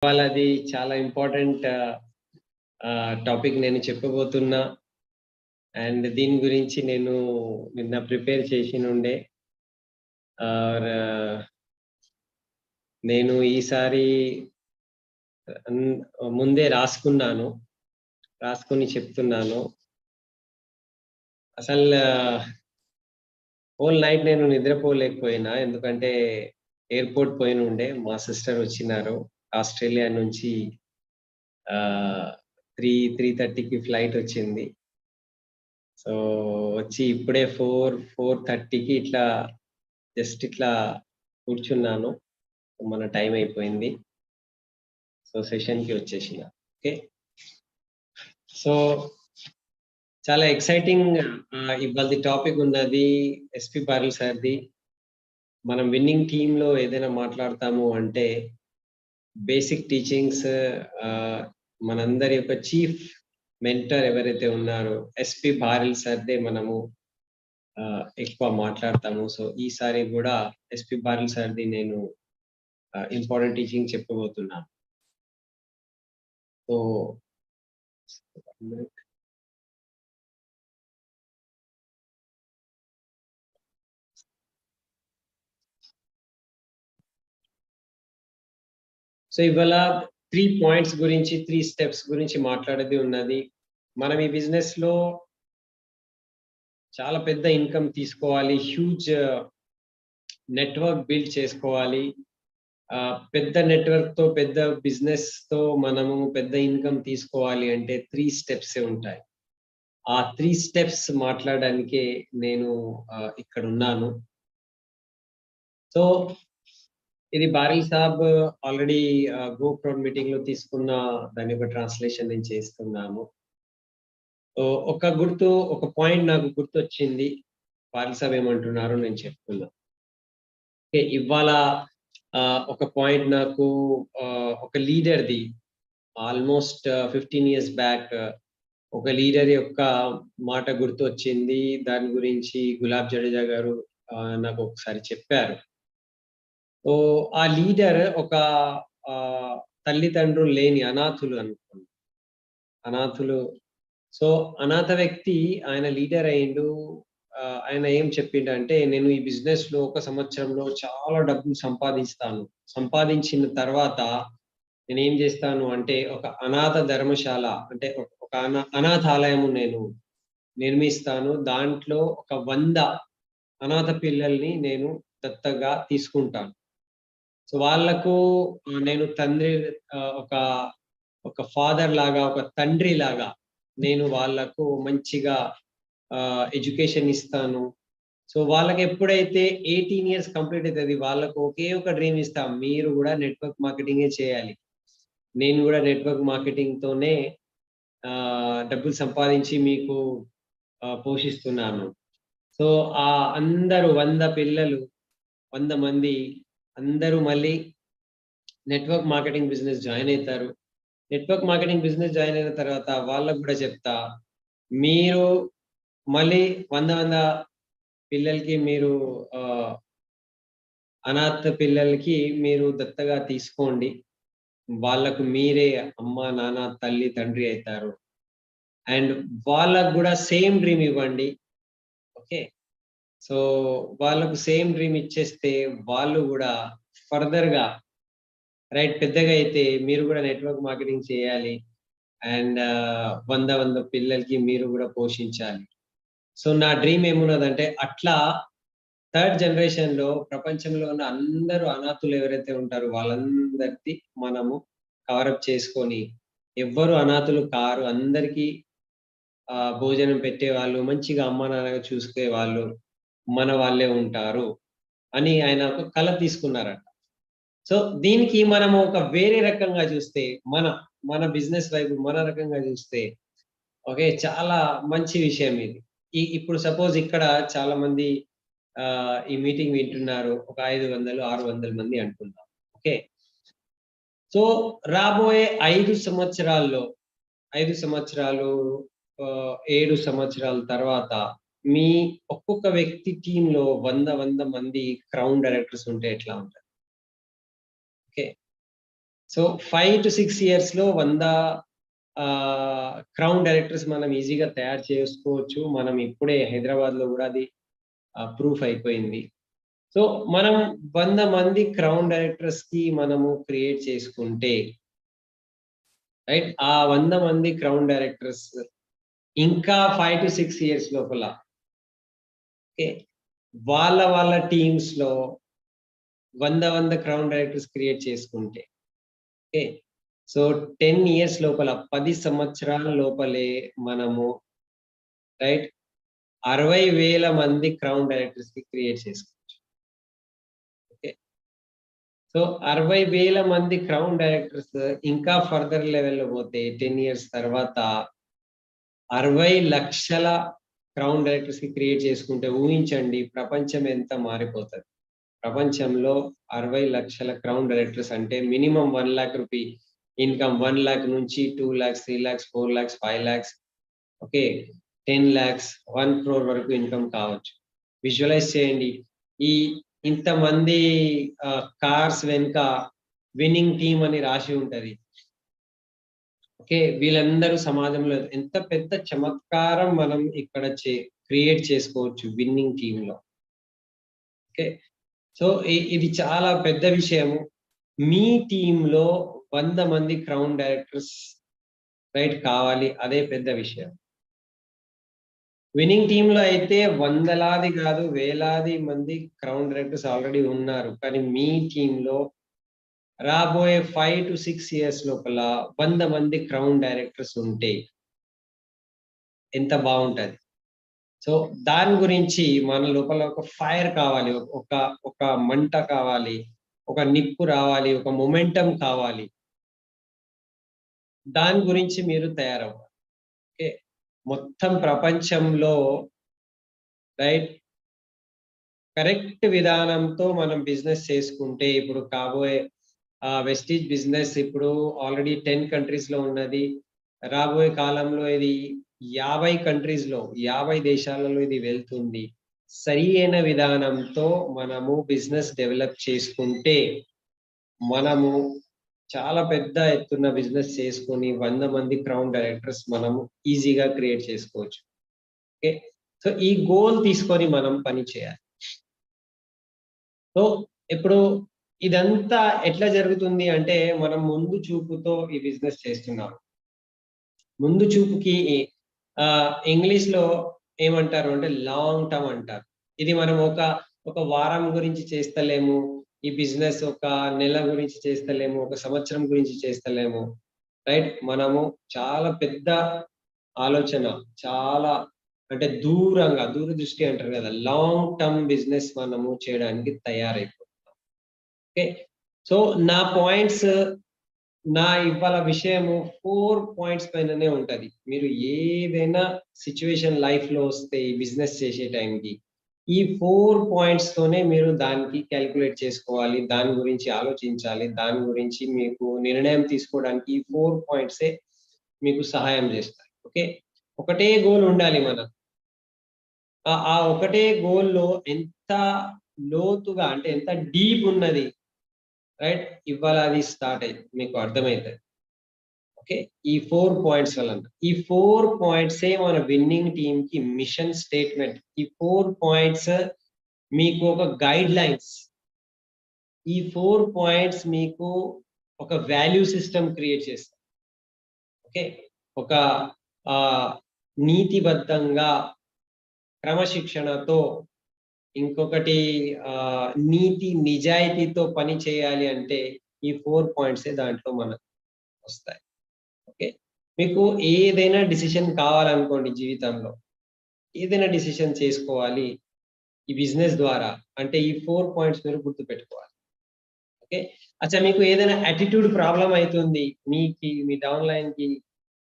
వాళ్ళది చాలా important topic నేను చెప్పబోతున్నా. అండ్ దీని గురించి నేను నిన్న ప్రిపేర్ చేసినుండే. ఆర్ నేను ఈసారి అన్ ముందే రాసుకొని చెప్తున్నాను. అసలు హోల్ నైట్ నేను నిద్రపోలేకపోయినా. ఎందుకంటే ఎయిర్‌పోర్ట్ పోయినుండే. మా సిస్టర్ వచ్చినారు ఆస్ట్రేలియా నుంచి. 3:30కి ఫ్లైట్ వచ్చింది. సో, వచ్చి ఇప్పుడే 4:30కి జస్ట్ ఇట్లా కూర్చున్నాను. మన టైం అయిపోయింది. సో, సెషన్‌కి వచ్చేసిన. ఓకే. సో, చాలా ఎక్సైటింగ్ ఇవాల్టి టాపిక్ ఉన్నది ఎస్‌పి పాటిల్ సార్‌ది. మనం విన్నింగ్ టీమ్‌లో ఏదైనా మాట్లాడతాము అంటే బేసిక్ టీచింగ్స్ మనందరి యొక్క చీఫ్ మెంటర్ ఎవరైతే ఉన్నారో ఎస్‌పి పాటిల్ సార్‌దే మనము ఎక్కువ మాట్లాడతాము. సో, ఈసారి గూడా ఎస్‌పి పాటిల్ సార్‌ది నేను ఇంపార్టెంట్ టీచింగ్ చెప్పబోతున్నాను. సో, ఇవాళ 3 పాయింట్స్ గురించి, 3 స్టెప్స్ గురించి మాట్లాడేది ఉన్నది. మనం ఈ బిజినెస్‌లో చాలా పెద్ద ఇన్‌కమ్ తీసుకోవాలి. హ్యూజ్ నెట్‌వర్క్ బిల్డ్ చేసుకోవాలి. పెద్ద నెట్‌వర్క్‌తో, పెద్ద బిజినెస్‌తో మనము పెద్ద ఇన్‌కమ్ తీసుకోవాలి అంటే 3 స్టెప్సే ఉంటాయి. ఆ 3 స్టెప్స్ మాట్లాడడానికే నేను ఇక్కడున్నాను. సో, ఇది బారిల్ సాబ్ ఆల్రెడీ గో క్రౌడ్ మీటింగ్‌లో తీసుకున్న దాని యొక్క ట్రాన్స్‌లేషన్ నేను చేస్తున్నాను. ఒక పాయింట్ నాకు గుర్తొచ్చింది. బారిల్ సాబ్ ఏమంటున్నారో నేను చెప్తున్నా. ఓకే. ఇవాళ ఒక పాయింట్ నాకు ఒక లీడర్‌ది ఆల్‌మోస్ట్ 15 ఇయర్స్ బ్యాక్ ఒక లీడర్ యొక్క మాట గుర్తొచ్చింది. దాని గురించి గులాబ్ జడేజా గారు నాకు ఒకసారి చెప్పారు. ఆ లీడర్ ఒక ఆహ్, తల్లిదండ్రులు లేని అనాథులు అనుకోండి. అనాథులు. సో, అనాథ వ్యక్తి ఆయన లీడర్ అయిండు. ఆయన ఏం చెప్పిండంటే, "నేను ఈ బిజినెస్‌లో ఒక సంవత్సరంలో చాలా డబ్బులు సంపాదిస్తాను. సంపాదించిన తర్వాత నేనేం జేస్తాను అంటే, ఒక అనాథ ధర్మశాల అంటే ఒక అనాథాలయము నేను నిర్మిస్తాను. దాంట్లో ఒక 100 అనాథ పిల్లల్ని నేను దత్తగా తీసుకుంటాను. సో, వాళ్ళకు నేను తండ్రి ఆహ్, ఒక ఒక ఫాదర్ లాగా, ఒక తండ్రి లాగా నేను వాళ్ళకు మంచిగా ఎడ్యుకేషన్ ఇస్తాను. సో, వాళ్ళకెప్పుడైతే 18 ఇయర్స్ కంప్లీట్ అయితది, వాళ్ళకు ఒకే ఒక డ్రీమ్ ఇస్తా. మీరు గూడా నెట్‌వర్క్ మార్కెటింగే చేయాలి. నేను గూడా నెట్‌వర్క్ మార్కెటింగ్‌తోనే డబ్బులు సంపాదించి మీకు పోషిస్తున్నాను. సో, అందరూ 100 పిల్లలు, 100 మంది అందరూ మళ్ళీ నెట్‌వర్క్ మార్కెటింగ్ బిజినెస్ జాయిన్ అయితారు. నెట్‌వర్క్ మార్కెటింగ్ బిజినెస్ జాయిన్ అయిన తర్వాత వాళ్ళకి గూడా చెప్తా. మీరు మళ్ళీ 100 పిల్లలకి మీరు ఆహ్, అనాథ పిల్లలకి మీరు దత్తగా తీసుకోండి. వాళ్ళకు మీరే అమ్మ, నాన్న, తల్లి, తండ్రి అయితారు. అండ్ వాళ్ళకి గూడా సేమ్ డ్రీమ్ ఇవ్వండి. ఓకే. సో, వాళ్ళకు సేమ్ డ్రీమ్ ఇచ్చేస్తే వాళ్ళు గూడా ఫర్దర్‌గా పెద్దగా అయితే మీరు గూడా నెట్‌వర్క్ మార్కెటింగ్ చేయాలి. అండ్ 100 పిల్లలకి మీరు గూడా పోషించాలి. సో, నా డ్రీమ్ ఏమున్నదంటే అట్లా థర్డ్ జనరేషన్‌లో ప్రపంచంలో ఉన్న అందరూ అనాథులు ఎవరైతే ఉంటారో వాళ్ళందరిది మనము కవరప్ చేసుకొని, ఎవ్వరు అనాథులు కారు. అందరికీ భోజనం పెట్టేవాళ్ళు, మంచిగా అమ్మానాన్నగా చూసుకునేవాళ్ళు మన వాళ్ళే ఉంటారు అని ఆయన ఒక కల తీసుకున్నారంట. సో, దీనికి మనము ఒక వేరే రకంగా చూస్తే, మన మన బిజినెస్ వైపు మన రకంగా చూస్తే, ఓకే. చాలా మంచి విషయం ఇది. ఇప్పుడు సపోజ్ ఇక్కడ చాలా మంది ఈ మీటింగ్ వింటున్నారు. ఒక 500, 600 మంది అనుకుందాం. ఓకే. సో, రాబోయే 5 సంవత్సరాల్లో 5 సంవత్సరాలు 7 సంవత్సరాల తర్వాత మీ ఒక్కొక్క వ్యక్తి టీమ్‌లో 100 మంది క్రౌన్ డైరెక్టర్స్ ఉంటే ఎట్లా ఉంటది? ఓకే. సో 5 to 6 years లో 100 క్రౌన్ డైరెక్టర్స్ మనం ఈజీగా తయారు చేసుకోవచ్చు. మనం ఇప్పుడే హైదరాబాద్లో కూడా అది ప్రూఫ్ అయిపోయింది. సో మనం 100 మంది క్రౌన్ డైరెక్టర్స్ కి మనము క్రియేట్ చేసుకుంటే, రైట్, ఆ 100 మంది క్రౌన్ డైరెక్టర్స్ ఇంకా 5 to 6 years లోపల వాళ్ళ టీమ్స్ లో 100 క్రౌన్ డైరెక్టర్స్ క్రియేట్ చేసుకుంటే, సో 10 years లోపల 10 సంవత్సరాల లోపలే మనము, రైట్, 60,000 మంది క్రౌన్ డైరెక్టర్స్ కి క్రియేట్ చేసుకోవచ్చు. సో 60,000 మంది క్రౌన్ డైరెక్టర్స్ ఇంకా ఫర్దర్ లెవెల్లో పోతే 10 years తర్వాత 60 లక్షల క్రౌన్ డైరెక్టర్స్ కి క్రియేట్ చేసుకుంటే ఊహించండి ప్రపంచం ఎంత మారిపోతుంది. ప్రపంచంలో 60 లక్షల క్రౌన్ డైరెక్టర్స్ అంటే minimum 1 lakh rupee income, 1 lakh నుంచి 2 lakhs, 3 lakhs, 4 lakhs, 5 lakhs, 10 lakhs, 1 crore వరకు ఇన్కమ్ కావచ్చు. విజువలైజ్ చేయండి, ఈ ఇంతమంది కార్స్ వెనుక విన్నింగ్ టీమ్ అని రాసి ఉంటది. వీళ్ళందరూ సమాజంలో ఎంత పెద్ద చమత్కారం మనం ఇక్కడ క్రియేట్ చేసుకోవచ్చు విన్నింగ్ టీమ్ లో. సో ఇది చాలా పెద్ద విషయము. మీ టీంలో 100 మంది క్రౌన్ డైరెక్టర్స్, రైట్, కావాలి, అదే పెద్ద విషయం. విన్నింగ్ టీమ్ లో అయితే వందలాది కాదు వేలాది మంది క్రౌన్ డైరెక్టర్స్ ఆల్రెడీ ఉన్నారు. కానీ మీ టీంలో రాబోయే 5 to 6 years లోపల 100 మంది క్రౌన్ డైరెక్టర్స్ ఉంటే ఎంత బాగుంటది. సో దాని గురించి మన లోపల ఒక ఫైర్ కావాలి, ఒక మంట కావాలి, ఒక నిప్పు రావాలి, ఒక మొమెంటం కావాలి. దాని గురించి మీరు తయారవ్వాలి. మొత్తం ప్రపంచంలో, రైట్, కరెక్ట్ విధానంతో మనం బిజినెస్ చేసుకుంటే, ఇప్పుడు కాబోయే వెస్టీజ్ బిజినెస్ ఇప్పుడు ఆల్రెడీ 10 countries లో ఉన్నది. రాబోయే కాలంలో ఇది 50 countries లో, 50 దేశాలలో ఇది వెళ్తుంది. సరి అయిన విధానంతో మనము బిజినెస్ డెవలప్ చేసుకుంటే మనము చాలా పెద్ద ఎత్తున బిజినెస్ చేసుకొని 100 మంది క్రౌన్ డైరెక్టర్స్ మనము ఈజీగా క్రియేట్ చేసుకోవచ్చు. సో ఈ గోల్ తీసుకొని మనం పని చేయాలి. సో ఇప్పుడు ఇదంతా ఎట్లా జరుగుతుంది అంటే, మనం ముందు చూపుతో ఈ బిజినెస్ చేస్తున్నాం. ముందు చూపుకి ఇంగ్లీష్ లో ఏమంటారు అంటే లాంగ్ టర్మ్ అంటారు. ఇది మనం ఒక వారం గురించి చేస్తలేము, ఈ బిజినెస్ ఒక నెల గురించి చేస్తలేము, ఒక సంవత్సరం గురించి చేస్తలేము, రైట్. మనము చాలా పెద్ద ఆలోచన, చాలా అంటే దూరదృష్టి అంటారు కదా, లాంగ్ టర్మ్ బిజినెస్ మనము చేయడానికి తయారైపోతాం. సో నా పాయింట్స్, నా ఇవాళ విషయము 4 points పైననే ఉంటది. మీరు ఏదైనా సిచ్యువేషన్ లైఫ్ లో వస్తే ఈ బిజినెస్ చేసే టైంకి ఈ 4 points తోనే మీరు దానికి క్యాలిక్యులేట్ చేసుకోవాలి, దాని గురించి ఆలోచించాలి, దాని గురించి మీకు నిర్ణయం తీసుకోవడానికి ఈ 4 points మీకు సహాయం చేస్తాయి. ఒకటే గోల్ ఉండాలి మనకు. ఆ ఒకటే గోల్లో ఎంత లోతుగా అంటే ఎంత డీప్ ఉన్నది, రైట్, ఇవాళ అది స్టార్ట్ అయింది, మీకు అర్థమవుతుంది. ఈ 4 points వల్ల, ఈ 4 points మన విన్నింగ్ టీమ్ కి మిషన్ స్టేట్మెంట్. ఈ 4 points మీకు ఒక గైడ్ లైన్స్. ఈ 4 points మీకు ఒక వాల్యూ సిస్టమ్ క్రియేట్ చేస్తాయి. ఒక నీతిబద్ధంగా, క్రమశిక్షణతో, ఇంకొకటి నీతి నిజాయితీతో పని చేయాలి అంటే ఈ 4 points దాంట్లో మనకు వస్తాయి. మీకు ఏదైనా డిసిషన్ కావాలనుకోండి జీవితంలో, ఏదైనా డిసిషన్ చేసుకోవాలి ఈ బిజినెస్ ద్వారా అంటే ఈ 4 points మీరు గుర్తుపెట్టుకోవాలి. అచ్చా, మీకు ఏదైనా యాటిట్యూడ్ ప్రాబ్లం అవుతుంది, మీ డౌన్ లైన్ కి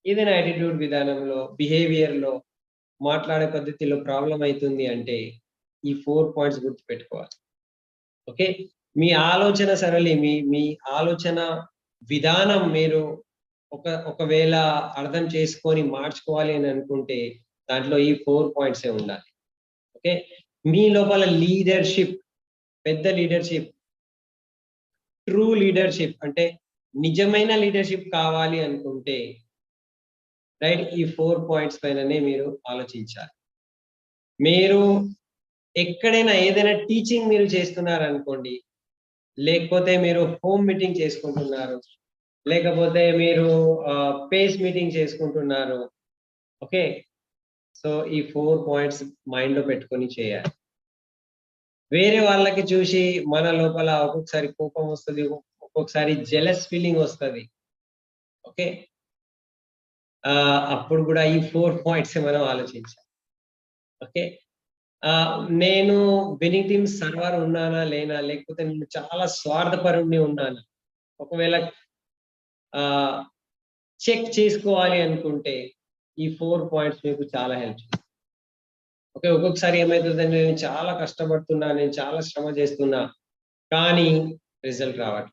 ఏదైనా యాటిట్యూడ్ విధానంలో, బిహేవియర్ లో, మాట్లాడే పద్ధతిలో ప్రాబ్లం అవుతుంది అంటే ఈ 4 points గుర్తుపెట్టుకోవాలి. మీ ఆలోచన సరళి, మీ ఆలోచన విధానం మీరు ఒకవేళ అర్థం చేసుకొని మార్చుకోవాలి అని అనుకుంటే దాంట్లో ఈ 4 points ఉండాలి. మీ లోపల లీడర్షిప్, పెద్ద లీడర్షిప్, ట్రూ లీడర్షిప్ అంటే నిజమైన లీడర్షిప్ కావాలి అనుకుంటే రైట్ ఈ 4 పాయింట్స్ పైననే మీరు ఆలోచించాలి. మీరు ఎక్కడైనా ఏదైనా టీచింగ్ మీరు చేస్తున్నారనుకోండి, లేకపోతే మీరు హోమ్ మీటింగ్ చేసుకుంటున్నారు, లేకపోతే మీరు పేస్ మీటింగ్ చేసుకుంటున్నారు. ఓకే. సో ఈ 4 పాయింట్స్ మైండ్‌లో పెట్టుకొని చేయాలి. వేరే వాళ్ళకి చూసి మన లోపల ఒక్కొక్కసారి కోపం వస్తది. ఒక్కొక్కసారి జెలస్ ఫీలింగ్ వస్తది. ఓకే. అప్పుడు కూడా ఈ 4 పాయింట్సే మనం ఆలోచించాలి. ఓకే. నేను విన్నింగ్ టీమ్ సర్వర్ ఉన్నానా? లేనా? లేకపోతే నేను చాలా స్వార్థపరుడిని ఉన్నానా? ఒకవేళ ఆహ్, చెక్ చేసుకోవాలి అనుకుంటే ఈ 4 పాయింట్స్ మీకు చాలా హెల్ప్ చేస్తాయి. ఓకే. ఒక్కొక్కసారి ఏమైతదంటే నేను చాలా కష్టపడుతున్నా, నేను చాలా శ్రమ చేస్తున్నా, కానీ రిజల్ట్ రావట్లేదు.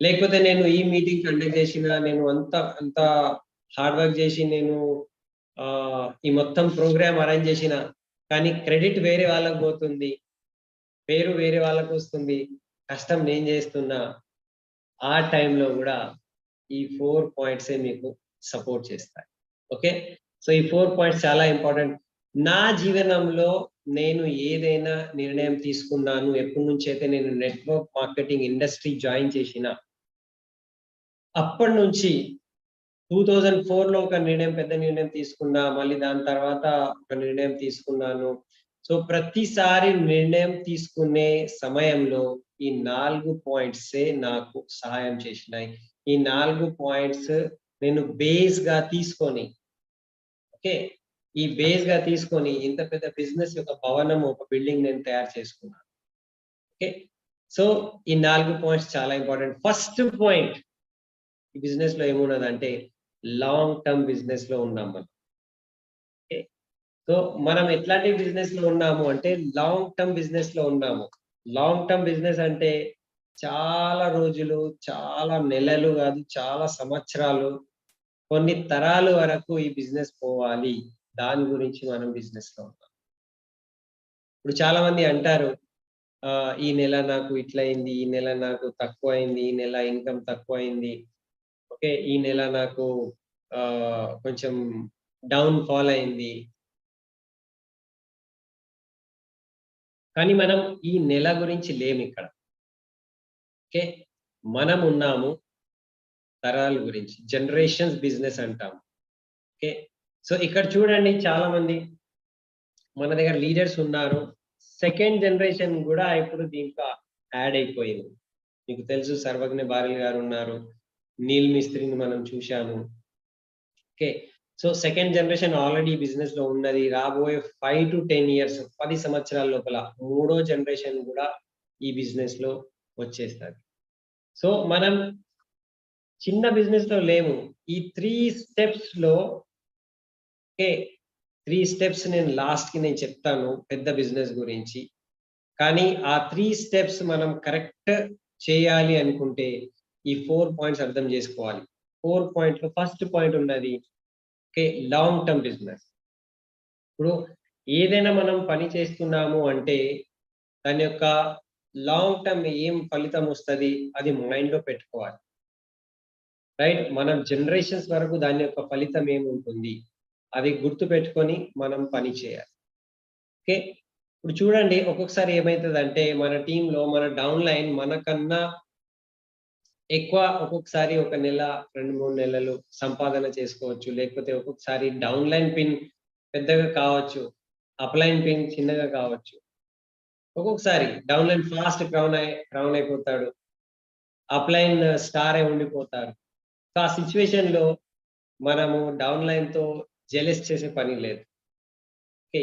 లేకపోతే నేను ఈ మీటింగ్ కండక్ట్ చేసినా, నేను అంత హార్డ్ వర్క్ చేసి నేను ఈ మొత్తం ప్రోగ్రామ్ అరేంజ్ చేసినా, కానీ క్రెడిట్ వేరే వాళ్ళకి పోతుంది. పేరు వేరే వాళ్ళకొస్తుంది. కష్టం నేను చేస్తున్నా. ఆ టైంలో గూడా ఈ 4 పాయింట్సే మీకు సపోర్ట్ చేస్తాయి. ఓకే. సో, ఈ 4 పాయింట్స్ చాలా ఇంపార్టెంట్. నా జీవనంలో నేను ఏదైనా నిర్ణయం తీసుకున్నాను, ఎప్పటినుంచైతే నేను నెట్‌వర్క్ మార్కెటింగ్ ఇండస్ట్రీ జాయిన్ చేసినా, అప్పటినుంచి 2004లో ఒక నిర్ణయం, పెద్ద నిర్ణయం తీసుకున్నా. మళ్ళీ దాని తర్వాత ఒక నిర్ణయం తీసుకున్నాను. సో, ప్రతిసారి నిర్ణయం తీసుకునే సమయంలో ఈ 4 పాయింట్సే నాకు సహాయం చేసినాయి. ఈ 4 పాయింట్స్ నేను బేస్‌గా తీసుకొని ఓకే. ఈ బేస్‌గా తీసుకొని ఇంత పెద్ద బిజినెస్ యొక్క భవనం, ఒక బిల్డింగ్ నేను తయారు చేసుకున్నాను. ఓకే. సో, ఈ 4 పాయింట్స్ చాలా ఇంపార్టెంట్. ఫస్ట్ పాయింట్ ఈ బిజినెస్‌లో ఏమున్నదంటే లాంగ్ టర్మ్ బిజినెస్‌లో ఉన్నాం మనం. ఓకే. సో, మనం ఎట్లాంటి బిజినెస్‌లో ఉన్నాము అంటే లాంగ్ టర్మ్ బిజినెస్‌లో ఉన్నాము. లాంగ్ టర్మ్ బిజినెస్ అంటే చాలా రోజులు, చాలా నెలలు గాదు, చాలా సంవత్సరాలు, కొన్ని తరాలు వరకు ఈ బిజినెస్ పోవాలి. దాని గురించి మనం బిజినెస్‌లో ఉన్నాం. ఇప్పుడు చాలా మంది అంటారు, ఈ నెల నాకు ఇట్లయింది, ఈ నెల నాకు తక్కువయింది, ఈ నెల ఇన్‌కమ్ తక్కువయింది. ఓకే. ఈ నెల నాకు కొంచెం డౌన్ ఫాల్ అయింది. కానీ మనం ఈ నెల గురించి లేమిక్కడ. ఓకే. మనమున్నాము తరాల గురించి. జనరేషన్స్ బిజినెస్ అంటాం. ఓకే. సో, ఇక్కడ చూడండి చాలా మంది మన దగ్గర లీడర్స్ ఉన్నారు. సెకండ్ జనరేషన్ గూడా ఇప్పుడు దీంట్లో యాడ్ అయిపోయింది. మీకు తెలుసు సర్వజ్ఞ బారెల్ గారున్నారు. నీల్ మిస్త్రిని మనం చూశాము. Okay. So, second generation already బిజినెస్‌లో ఉన్నది. రాబోయే 5-10 ఇయర్స్ 10 సంవత్సరాల లోపల మూడో జనరేషన్ గూడా ఈ బిజినెస్‌లో వచ్చేస్తది. సో, మనం చిన్న బిజినెస్‌లో లేము. ఈ 3 స్టెప్స్‌లో ఓకే. 3 స్టెప్స్ నేను లాస్ట్‌కి నేను చెప్తాను పెద్ద బిజినెస్ గురించి. కానీ ఆ 3 స్టెప్స్ మనం కరెక్ట్ చేయాలి అనుకుంటే ఈ 4 పాయింట్స్ అర్థం జేసుకోవాలి. 4 పాయింట్‌లో ఫస్ట్ పాయింట్ ఉన్నది ఓకే. Long term business. ఇప్పుడు ఏదైనా మనం పని చేస్తున్నాము అంటే దాని యొక్క లాంగ్ టర్మ్ ఏం ఫలితం వస్తది అది మైండ్‌లో పెట్టుకోవాలి. రైట్? మనం జనరేషన్స్ వరకు దాని యొక్క ఫలితం ఏముంటుంది? అది గుర్తుపెట్టుకొని మనం పని చేయాలి. ఓకే. ఇప్పుడు చూడండి ఒక్కొక్కసారి ఏమైతదంటే మన టీమ్‌లో మన డౌన్ లైన్ మనకన్నా ఎక్కువ ఒక్కొక్కసారి ఒక నెల, 2, 3 నెలలు సంపాదన చేసుకోవచ్చు. లేకపోతే ఒక్కొక్కసారి డౌన్ లైన్ పిన్ పెద్దగా కావచ్చు. అప్ లైన్ పిన్ చిన్నగా కావచ్చు. ఒక్కొక్కసారి డౌన్ లైన్ ఫాస్ట్ క్రౌన్ అయిపోతాడు. అప్ లైన్ స్టారే ఉండిపోతారు. సో, ఆ సిట్యుయేషన్‌లో మనము డౌన్ లైన్‌తో జెలస్ చేసే పని లేదు. ఓకే.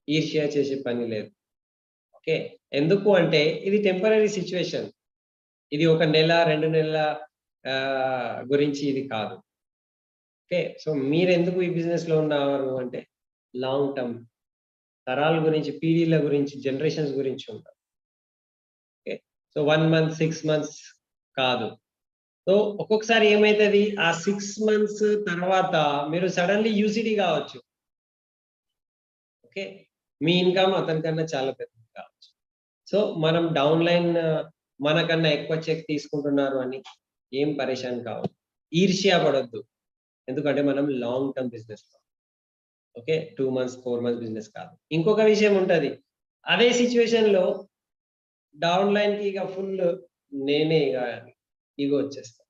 ఈర్ష్య చేసే పని లేదు. ఓకే. ఎందుకు అంటే ఇది టెంపరరీ సిట్యుయేషన్. ఇది ఒక నెల, 2 నెలల గురించి ఇది కాదు. ఓకే. సో, మీరెందుకు ఈ బిజినెస్‌లో ఉన్నారు అంటే లాంగ్ టర్మ్ తరాల గురించి, పీढ़ీల గురించి, జనరేషన్స్ గురించి ఉన్నారు. ఓకే. సో, 1 మంత్, 6 మంత్స్ కాదు. సో, ఒక్కొక్కసారి ఏమైతది ఆ 6 మంత్స్ తర్వాత మీరు సడెన్‌లీ యూసీడీ గావచ్చు. ఓకే. మీ ఇన్‌కమ్ అతనికన్నా చాలా పెద్దది కావచ్చు. సో, మనం డౌన్ లైన్ మనకన్నా ఎక్కువ చెక్ తీసుకుంటున్నారు అని ఏం పరేషాన్ కావద్దు, ఈర్ష్య పడొద్దు. ఎందుకంటే మనం long term business, okay, 2 months 4 months business కాదు. ఇంకొక విషయం ఉంటది, అదే సిచ్యువేషన్ లో డౌన్ లైన్ కి ఇక ఫుల్ నేనే ఇక ఈగో వచ్చేస్తా.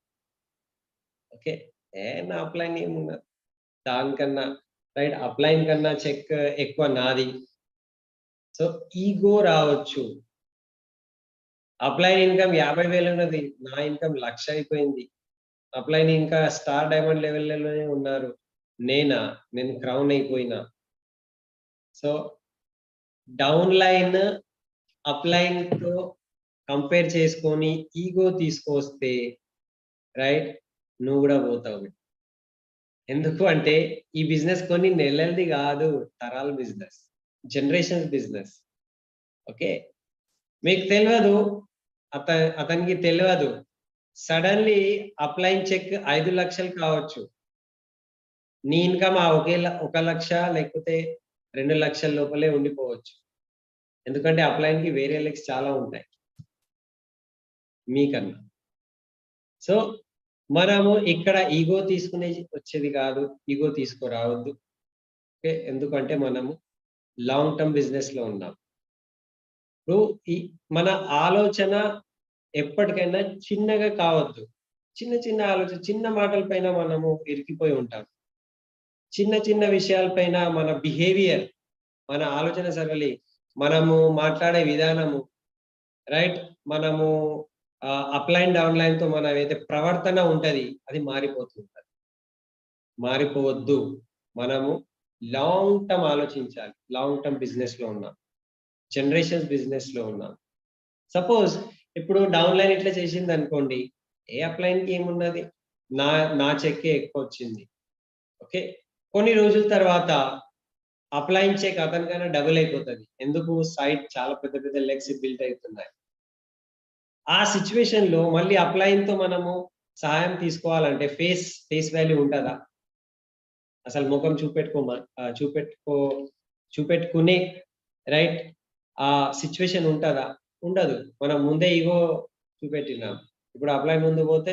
ఓకే, నా అప్లైన్ ఏమున్నది దానికన్నా, రైట్, అప్లైన్ కన్నా చెక్ ఎక్కువ నాది. సో ఈగో రావచ్చు. అప్లైన్ ఇన్కమ్ 50,000 ఉన్నది, నా ఇన్కమ్ 1,00,000 అయిపోయింది. అప్లైన్ ఇంకా స్టార్ డైమండ్ లెవెల్లోనే ఉన్నారు, నేను క్రౌన్ అయిపోయినా. సో డౌన్ లైన్ అప్లైన్ తో కంపేర్ చేసుకొని ఈగో తీసుకొస్తే, రైట్, నువ్వు కూడా పోతావు. ఎందుకు అంటే ఈ బిజినెస్ కొన్ని నెలలది కాదు, తరాల బిజినెస్, జనరేషన్స్ బిజినెస్. ఓకే, మీకు తెలియదు, అతనికి తెలియదు, సడన్లీ అప్లైన్ చెక్ 5 లక్షలు కావచ్చు. నీ ఇన్కమ్ ఆ 1 లక్ష లేకపోతే 2 లక్షల లోపలే ఉండిపోవచ్చు. ఎందుకంటే అప్లైన్ కి వేరే లెక్స్ చాలా ఉంటాయి మీకన్నా. సో మనము ఇక్కడ ఈగో తీసుకునే వచ్చేది కాదు, ఈగో తీసుకురావద్దు. ఓకే, ఎందుకంటే మనము లాంగ్ టర్మ్ బిజినెస్ లో ఉన్నాం. ఇప్పుడు మన ఆలోచన ఎప్పటికైనా చిన్నగా కావద్దు. చిన్న చిన్న ఆలోచన, చిన్న మాటల పైన మనము ఇరికిపోయి ఉంటాం. చిన్న చిన్న విషయాలపైన మన బిహేవియర్, మన ఆలోచన సరళి, మనము మాట్లాడే విధానము, రైట్, మనము అప్లైన్ డౌన్ లైన్ తో మన ఏదైతే ప్రవర్తన ఉంటది అది మారిపోతుంటది. మారిపోవద్దు. మనము లాంగ్ టర్మ్ ఆలోచించాలి. లాంగ్ టర్మ్ బిజినెస్ లో ఉన్నాం, జనరేషన్స్ బిజినెస్ లో ఉన్నాం. సపోజ్ ఇప్పుడు డౌన్ లైన్ ఇట్లా చేసింది అనుకోండి, ఏ అప్లైన్ కి ఏమున్నది, నా చెక్కే ఎక్కువ వచ్చింది. ఓకే, కొన్ని రోజుల తర్వాత అప్లైన్ చెక్ అతనికైనా డబుల్ అయిపోతుంది. ఎందుకు, సైట్ చాలా పెద్ద పెద్ద లెగ్స్ బిల్డ్ అవుతున్నాయి. ఆ సిచ్యువేషన్ లో మళ్ళీ అప్లైన్ తో మనము సహాయం తీసుకోవాలంటే ఫేస్ వాల్యూ ఉంటుందా? అసలు ముఖం చూపెట్టుకునే రైట్ ఆ సిచ్యువేషన్ ఉంటుందా? ఉండదు. మనం ముందే ఈగో చూపెట్టినాం. ఇప్పుడు అప్లైన్ ముందు పోతే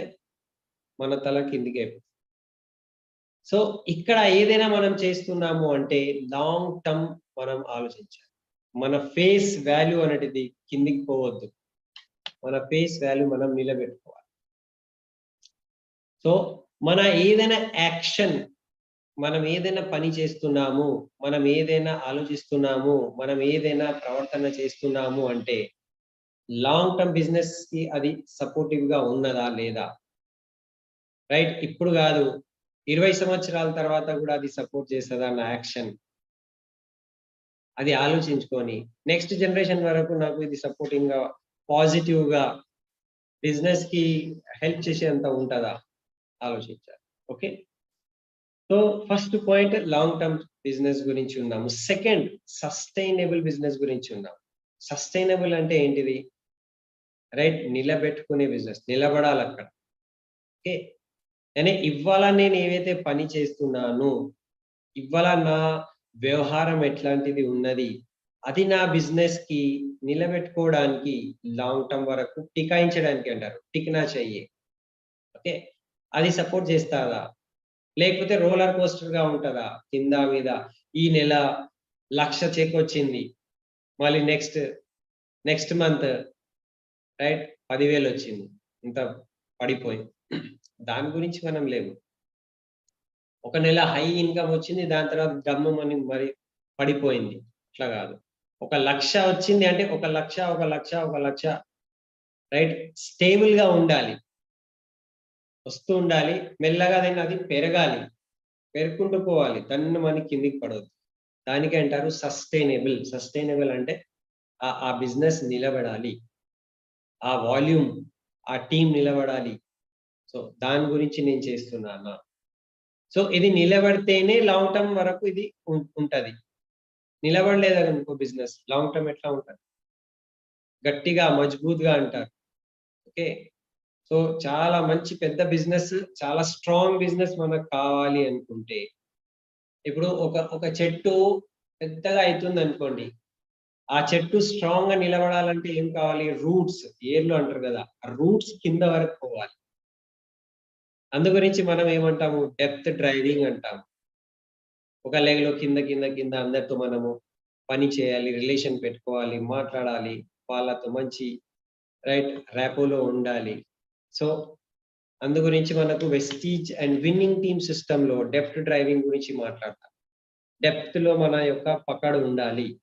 మన తల కిందికి అయిపోతుంది. సో ఇక్కడ ఏదైనా మనం చేస్తున్నాము అంటే లాంగ్ టర్మ్ మనం ఆలోచించాలి. మన ఫేస్ వాల్యూ అనేది కిందికి పోవద్దు. మన ఫేస్ వాల్యూ మనం నిలబెట్టుకోవాలి. సో మన ఏదైనా యాక్షన్, మనం ఏదైనా పని చేస్తున్నాము, మనం ఏదైనా ఆలోచిస్తున్నాము, మనం ఏదైనా ప్రవర్తన చేస్తున్నాము అంటే లాంగ్ టర్మ్ బిజినెస్ కి అది సపోర్టివ్ గా ఉన్నదా లేదా? రైట్, ఇప్పుడు కాదు, 20 సంవత్సరాల తర్వాత కూడా అది సపోర్ట్ చేస్తుందా నా యాక్షన్? అది ఆలోచించుకొని నెక్స్ట్ జనరేషన్ వరకు నాకు ఇది సపోర్టింగ్ గా, పాజిటివ్ గా బిజినెస్ కి హెల్ప్ చేసేంత ఉంటుందా ఆలోచించాలి. Okay, so first point long term business గురించి ఉన్నాము. సెకండ్, సస్టైనబుల్ బిజినెస్ గురించి ఉన్నాము. సస్టైనబుల్ అంటే ఏంటిది? రైట్, నిలబెట్టుకునే బిజినెస్, నిలబడాలి అక్కడ. ఓకే, కానీ ఇవాళ నేను ఏవైతే పని చేస్తున్నాను, ఇవాళ నా వ్యవహారం ఎట్లాంటిది ఉన్నది, అది నా బిజినెస్ కి నిలబెట్టుకోవడానికి లాంగ్ టర్మ్ వరకు టికాయించడానికి అంటారు, టిక్నా చెయ్యి. ఓకే, అది సపోర్ట్ చేస్తారా? లేకపోతే రోలర్ కోస్టర్ గా ఉంటుందా? కింద మీద, ఈ నెల 1,00,000 చెక్ వచ్చింది, మళ్ళీ నెక్స్ట్ మంత్ రైట్ 10,000 వచ్చింది, ఇంత పడిపోయి. దాని గురించి మనం లేవు. ఒక నెల హై ఇన్కమ్ వచ్చింది, దాని తర్వాత గమ్ముమని మరి పడిపోయింది, అట్లా కాదు. 1,00,000 వచ్చింది అంటే 1,00,000 రైట్, స్టేబుల్ గా ఉండాలి, వస్తూ ఉండాలి. మెల్లగా అది పెరగాలి, పెరుక్కుంటూ పోవాలి, తన్ను మన కిందికి పడవద్దు. దానికి అంటారు సస్టైనబుల్. సస్టైనబుల్ అంటే ఆ బిజినెస్ నిలబడాలి, ఆ వాల్యూమ్, ఆ టీం నిలబడాలి. సో దాని గురించి నేను చేస్తున్నాను. సో ఇది నిలబడితేనే లాంగ్ టర్మ్ వరకు ఇది ఉంటది. నిలబడలేదు అనుకో బిజినెస్, లాంగ్ టర్మ్ ఎట్లా ఉంటది? గట్టిగా మజబూత్గా అంటారు. ఓకే, సో చాలా మంచి పెద్ద బిజినెస్, చాలా స్ట్రాంగ్ బిజినెస్ మనకు కావాలి అనుకుంటే, ఇప్పుడు ఒక చెట్టు పెద్దగా అవుతుంది అనుకోండి, ఆ చెట్టు స్ట్రాంగ్ గా నిలబడాలంటే ఏం కావాలి? రూట్స్, ఏర్లు అంటారు కదా, రూట్స్ కింద వరకు పోవాలి. అందు గురించి మనం ఏమంటాము? డెప్త్ డ్రైవింగ్ అంటాము. ఒక లెగ్‌లో కింద అందరితో మనము పని చేయాలి, రిలేషన్ పెట్టుకోవాలి, మాట్లాడాలి, వాళ్ళతో మంచి ర్యాపోలో ఉండాలి. సో, అందు గురించి మనకు వెస్టీజ్ అండ్ విన్నింగ్ టీమ్ సిస్టమ్‌లో డెప్త్ డ్రైవింగ్ గురించి మాట్లాడతాం. డెప్త్‌లో మన యొక్క పకడ్ ఉండాలి.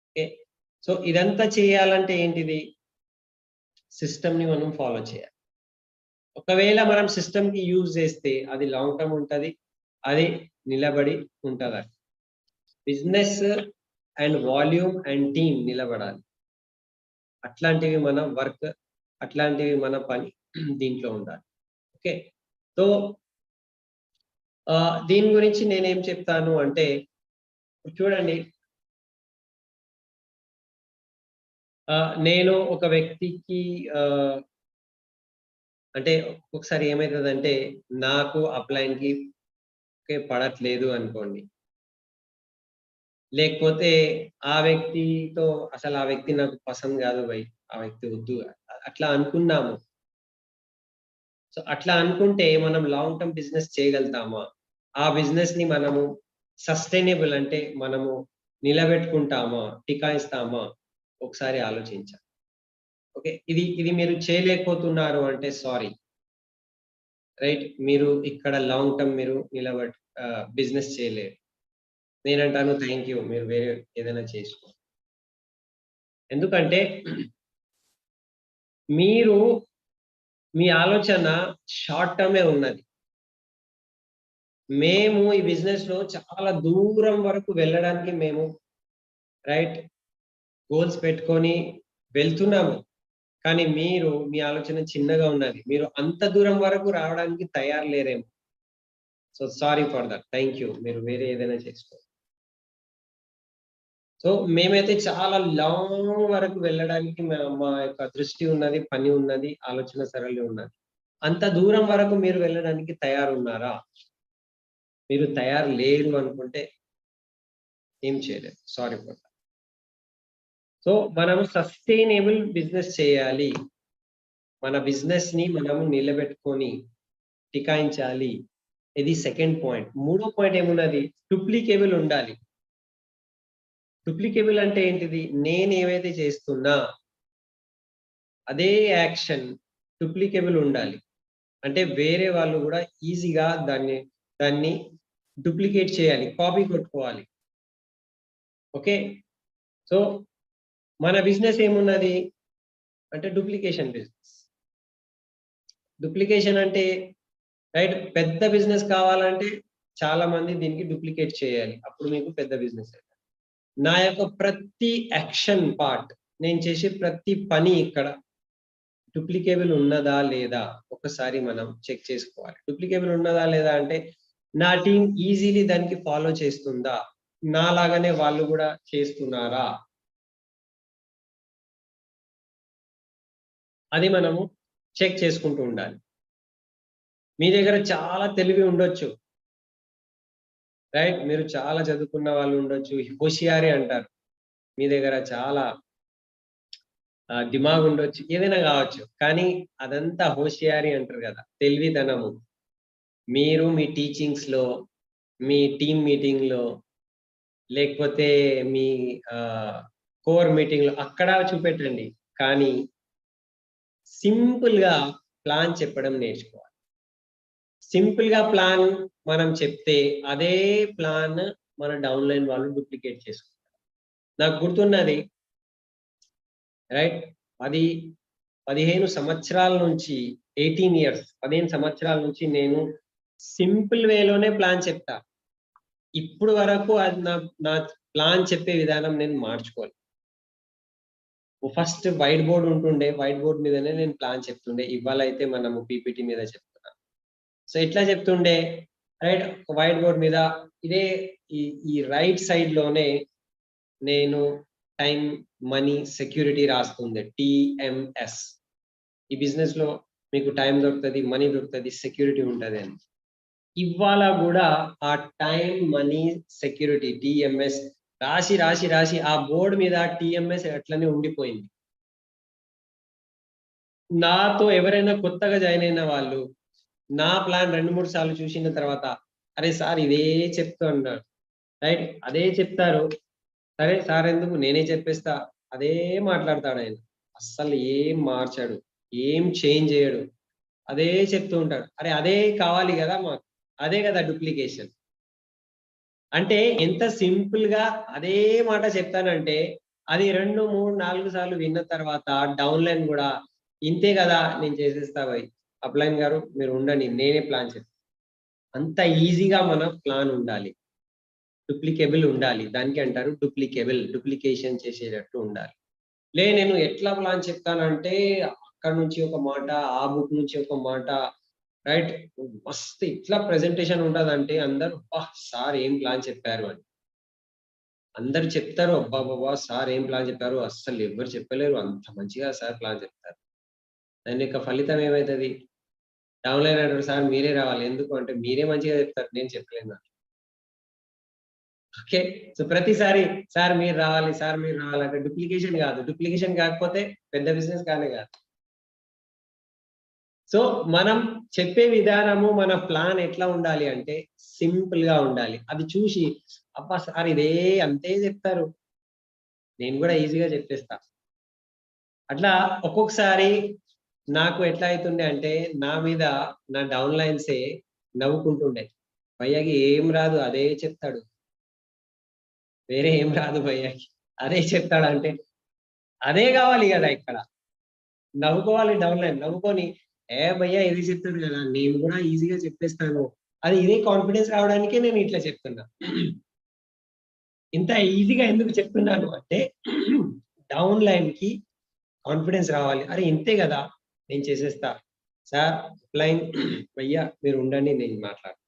ఓకే. సో, ఇదంతా చేయాలంటే ఏంటిది? సిస్టమ్‌ని మనం ఫాలో చేయాలి. ఒకవేళ మనం సిస్టమ్‌కి యూజ్ చేస్తే అది లాంగ్ టర్మ్ ఉంటది. అది నిలబడి ఉంటదండి. Business and volume and team నిలబడాలి. అట్లాంటివి మన వర్క్, అట్లాంటివి మన పని దీంట్లో ఉండాలి. ఓకే. సో, దీని గురించి నేనేం చెప్తాను అంటే, చూడండి, నేను ఒక వ్యక్తికి అంటే ఒక్కొక్కసారి ఏమైతదంటే, నాకు అప్‌లైన్‌కి పడట్లేదు అనుకోండి. లేకపోతే ఆ వ్యక్తితో అసలు ఆ వ్యక్తి నాకు పసంద్ గాదు భయ్. ఆ వ్యక్తి వద్దు. అట్లా అనుకున్నాము. సో, అట్లా అనుకుంటే మనం లాంగ్ టర్మ్ బిజినెస్ చేయగలుగుతామా? ఆ బిజినెస్‌ని మనము సస్టైనబుల్ అంటే మనము నిలబెట్టుకుంటామా? టికాయిస్తామా? ఒకసారి ఆలోచించాలి. ఓకే. ఇది మీరు చేయలేకపోతున్నారు అంటే సారీ. మీరు ఇక్కడ లాంగ్ టర్మ్ మీరు బిజినెస్ చేయలేరు. నేనంటాను థాంక్ యూ. మీరు వేరే ఏదైనా చేసుకో. ఎందుకంటే మీరు మీ ఆలోచన షార్ట్ టర్మే ఉన్నది. మేము ఈ బిజినెస్‌లో చాలా దూరం వరకు వెళ్ళడానికి మేము రైట్ గోల్స్ పెట్టుకొని వెళ్తున్నాము. కానీ మీరు మీ ఆలోచన చిన్నగా ఉన్నది. మీరు అంత దూరం వరకు రావడానికి తయారు లేరేమో. So, sorry for that. Thank you. మీరు వేరే ఏదైనా చేసుకోండి. సో, మేమైతే చాలా లాంగ్ వరకు వెళ్ళడానికి మా యొక్క దృష్టి ఉన్నది, పని ఉన్నది, ఆలోచన సరళి ఉన్నది. అంత దూరం వరకు మీరు వెళ్ళడానికి తయారున్నారా? మీరు తయారు లేరు అనుకుంటే ఏం చేయలేం. Sorry for that. సో, మనము సస్టైనబుల్ బిజినెస్ చేయాలి. మన బిజినెస్‌ని మనము నిలబెట్టుకొని టికాయించాలి. ఇది సెకండ్ పాయింట్. మూడో పాయింట్ ఏమున్నది? డూప్లికేబుల్ ఉండాలి. డూప్లికేబుల్ అంటే ఏంటిది? నేనేవైతే చేస్తున్నా అదే యాక్షన్ డూప్లికేబుల్ ఉండాలి. అంటే వేరే వాళ్ళు గూడా ఈజీగా దాన్ని డూప్లికేట్ చేయాలి. కాపీ కొట్టుకోవాలి. ఓకే. సో, మన బిజినెస్ ఏమున్నది? అంటే డూప్లికేషన్ బిజినెస్. డూప్లికేషన్ అంటే పెద్ద బిజినెస్ కావాలంటే చాలా మంది దీనికి డూప్లికేట్ చేయాలి. అప్పుడు మీకు పెద్ద బిజినెస్ అయితది. నా యొక్క ప్రతి యాక్షన్ పార్ట్, నేను చేసే ప్రతి పని ఇక్కడ డూప్లికేబుల్ ఉన్నదా? లేదా? ఒకసారి మనం చెక్ చేసుకోవాలి. డూప్లికేబుల్ ఉన్నదా? లేదా? అంటే నా టీమ్ ఈజీలీ దానికి ఫాలో చేస్తుందా? నాలాగానే వాళ్ళు గూడా చేస్తున్నారా? అది మనము చెక్ చేసుకుంటూ ఉండాలి. మీ దగ్గర చాలా తెలివి ఉండొచ్చు. మీరు చాలా చదువుకున్న వాళ్ళు ఉండొచ్చు. హోషియారి అంటారు. మీ దగ్గర చాలా దిమాగ్ ఉండొచ్చు. ఏదైనా గావచ్చు. కానీ అదంతా హోషియారి అంటారు గదా! తెలివితనము. మీరు మీ టీచింగ్స్‌లో, మీ టీమ్ మీటింగ్‌లో, లేకపోతే మీ కోర్ మీటింగ్‌లో అక్కడ చూపెట్టండి. కానీ సింపుల్‌గా ప్లాన్ చెప్పడం నేర్చుకోవాలి. సింపుల్‌గా ప్లాన్ మనం చెప్తే అదే ప్లాన్ మన డౌన్‌లైన్ వాళ్ళు డూప్లికేట్ చేసుకుంటారు. నాకు గుర్తున్నది రైట్. 10, 15 సంవత్సరాల నుంచి 18 ఇయర్స్ 15 సంవత్సరాల నుంచి నేను సింపుల్ వేలోనే ప్లాన్ చెప్తా. ఇప్పుడు వరకు అది నా ప్లాన్ చెప్పే విధానం నేను మార్చుకోలే. ఫస్ట్ వైట్ బోర్డ్ ఉంటుండే. వైట్ బోర్డ్ మీదనే నేను ప్లాన్ చెప్తుండే. ఇవాళైతే మనము పీపీటీ మీద చెప్తున్నాం. సో, ఎట్లా చెప్తుండే వైట్ బోర్డ్ మీద ఇదే ఈ ఈ రైట్ సైడ్‌లోనే నేను టైమ్, మనీ, సెక్యూరిటీ రాస్తుండే. టీఎంఎస్. ఈ బిజినెస్‌లో మీకు టైం దొరుకుతది, మనీ దొరుకుతది, సెక్యూరిటీ ఉంటదని. ఇవాళ గూడా ఆ టైమ్, మనీ, సెక్యూరిటీ టీఎంఎస్ రాసి ఆ బోర్డు మీద టీఎంఎస్ అట్లనే ఉండిపోయింది. నాతో ఎవరైనా కొత్తగా జాయిన్ అయిన వాళ్ళు నా ప్లాన్ 2-3 సార్లు చూసిన తర్వాత, అరే సార్ ఇదే చెప్తూ అన్నారు. రైట్, అదే చెప్తారు. సరే సార్ ఎందుకు నేనే చెప్పేస్తా, అదే మాట్లాడతాడాయన. అస్సలు ఏం మార్చడు, ఏం చేంజ్ చేయడు. అదే చెప్తూ ఉంటాడు. అరే అదే కావాలి గదా మాకు. అదే గదా డూప్లికేషన్. అంటే ఎంత సింపుల్‌గా అదే మాట చెప్తానంటే, అది 2, 3, 4 సార్లు విన్న తర్వాత డౌన్‌లైన్ గూడా ఇంతే గదా! నేను చేసేస్తా భయ్. అప్‌లైన్ గారు మీరు ఉండండి. నేనే ప్లాన్ చెప్తా. అంత ఈజీగా మన ప్లాన్ ఉండాలి. డూప్లికేబుల్ ఉండాలి. దానికి అంటారు డూప్లికేబుల్. డూప్లికేషన్ చేసేటట్టు ఉండాలి. నేను ఎట్లా ప్లాన్ చెప్తానంటే, అక్కడి నుంచి ఒక మాట, ఆ బుక్ నుంచి ఒక మాట, రైట్. మస్తు ఇట్లా ప్రెజెంటేషన్ ఉంటదంటే అందరూ అబ్బా! సార్ ఏం ప్లాన్ చెప్పారు అని. అందరూ చెప్తారు అబ్బబ్బబ్బా! సార్ ఏం ప్లాన్ చెప్పారు. అస్సలు ఎవ్వరు చెప్పలేరు. అంత మంచిగా సార్ ప్లాన్ చెప్తారు. దాని యొక్క ఫలితం ఏమైతది? డౌన్‌లైన్ అంటాడు సార్ మీరే రావాలి. ఎందుకు అంటే మీరే మంచిగా చెప్తారు. నేను చెప్పలేను. ఓకే. సో, ప్రతిసారి సార్ మీరు రావాలి, సార్ మీరు రావాలంటే డూప్లికేషన్ గాదు. డూప్లికేషన్ కాకపోతే పెద్ద బిజినెస్ కానే కాదు. సో, మనం చెప్పే విధానము, మన ప్లాన్ ఎట్లా ఉండాలి అంటే సింపుల్‌గా ఉండాలి. అది చూసి అబ్బా! సార్ ఇదే అంతే చెప్తారు. నేను గూడా ఈజీగా చెప్పేస్తా. అట్లా ఒక్కొక్కసారి నాకు ఎట్లా అయితుండే అంటే నా మీద నా డౌన్‌లైన్సే నవ్వుకుంటుండే. భయ్యాకి ఏం రాదు అదే చెప్తాడు. వేరే ఏం రాదు భయ్యాకి. అదే చెప్తాడంటే అదే గావాలి గదా! ఇక్కడ. నవ్వుకోవాలి డౌన్‌లైన్. నవ్వుకొని, "ఏ భయ్యా ఇది చెప్తాడు గదా! నేను గూడా ఈజీగా చెప్పేస్తాను." అది ఇదే కాన్ఫిడెన్స్ రావడానికే నేను ఇట్లా చెప్తున్నా. ఇంత ఈజీగా ఎందుకు చెప్తున్నాను అంటే డౌన్‌లైన్‌కి కాన్ఫిడెన్స్ రావాలి. అరే! ఇంతే గదా! నేను చేసేస్తా. సార్ అప్లైన్ భయ్యా మీరు ఉండండి నేను మాట్లాడతా.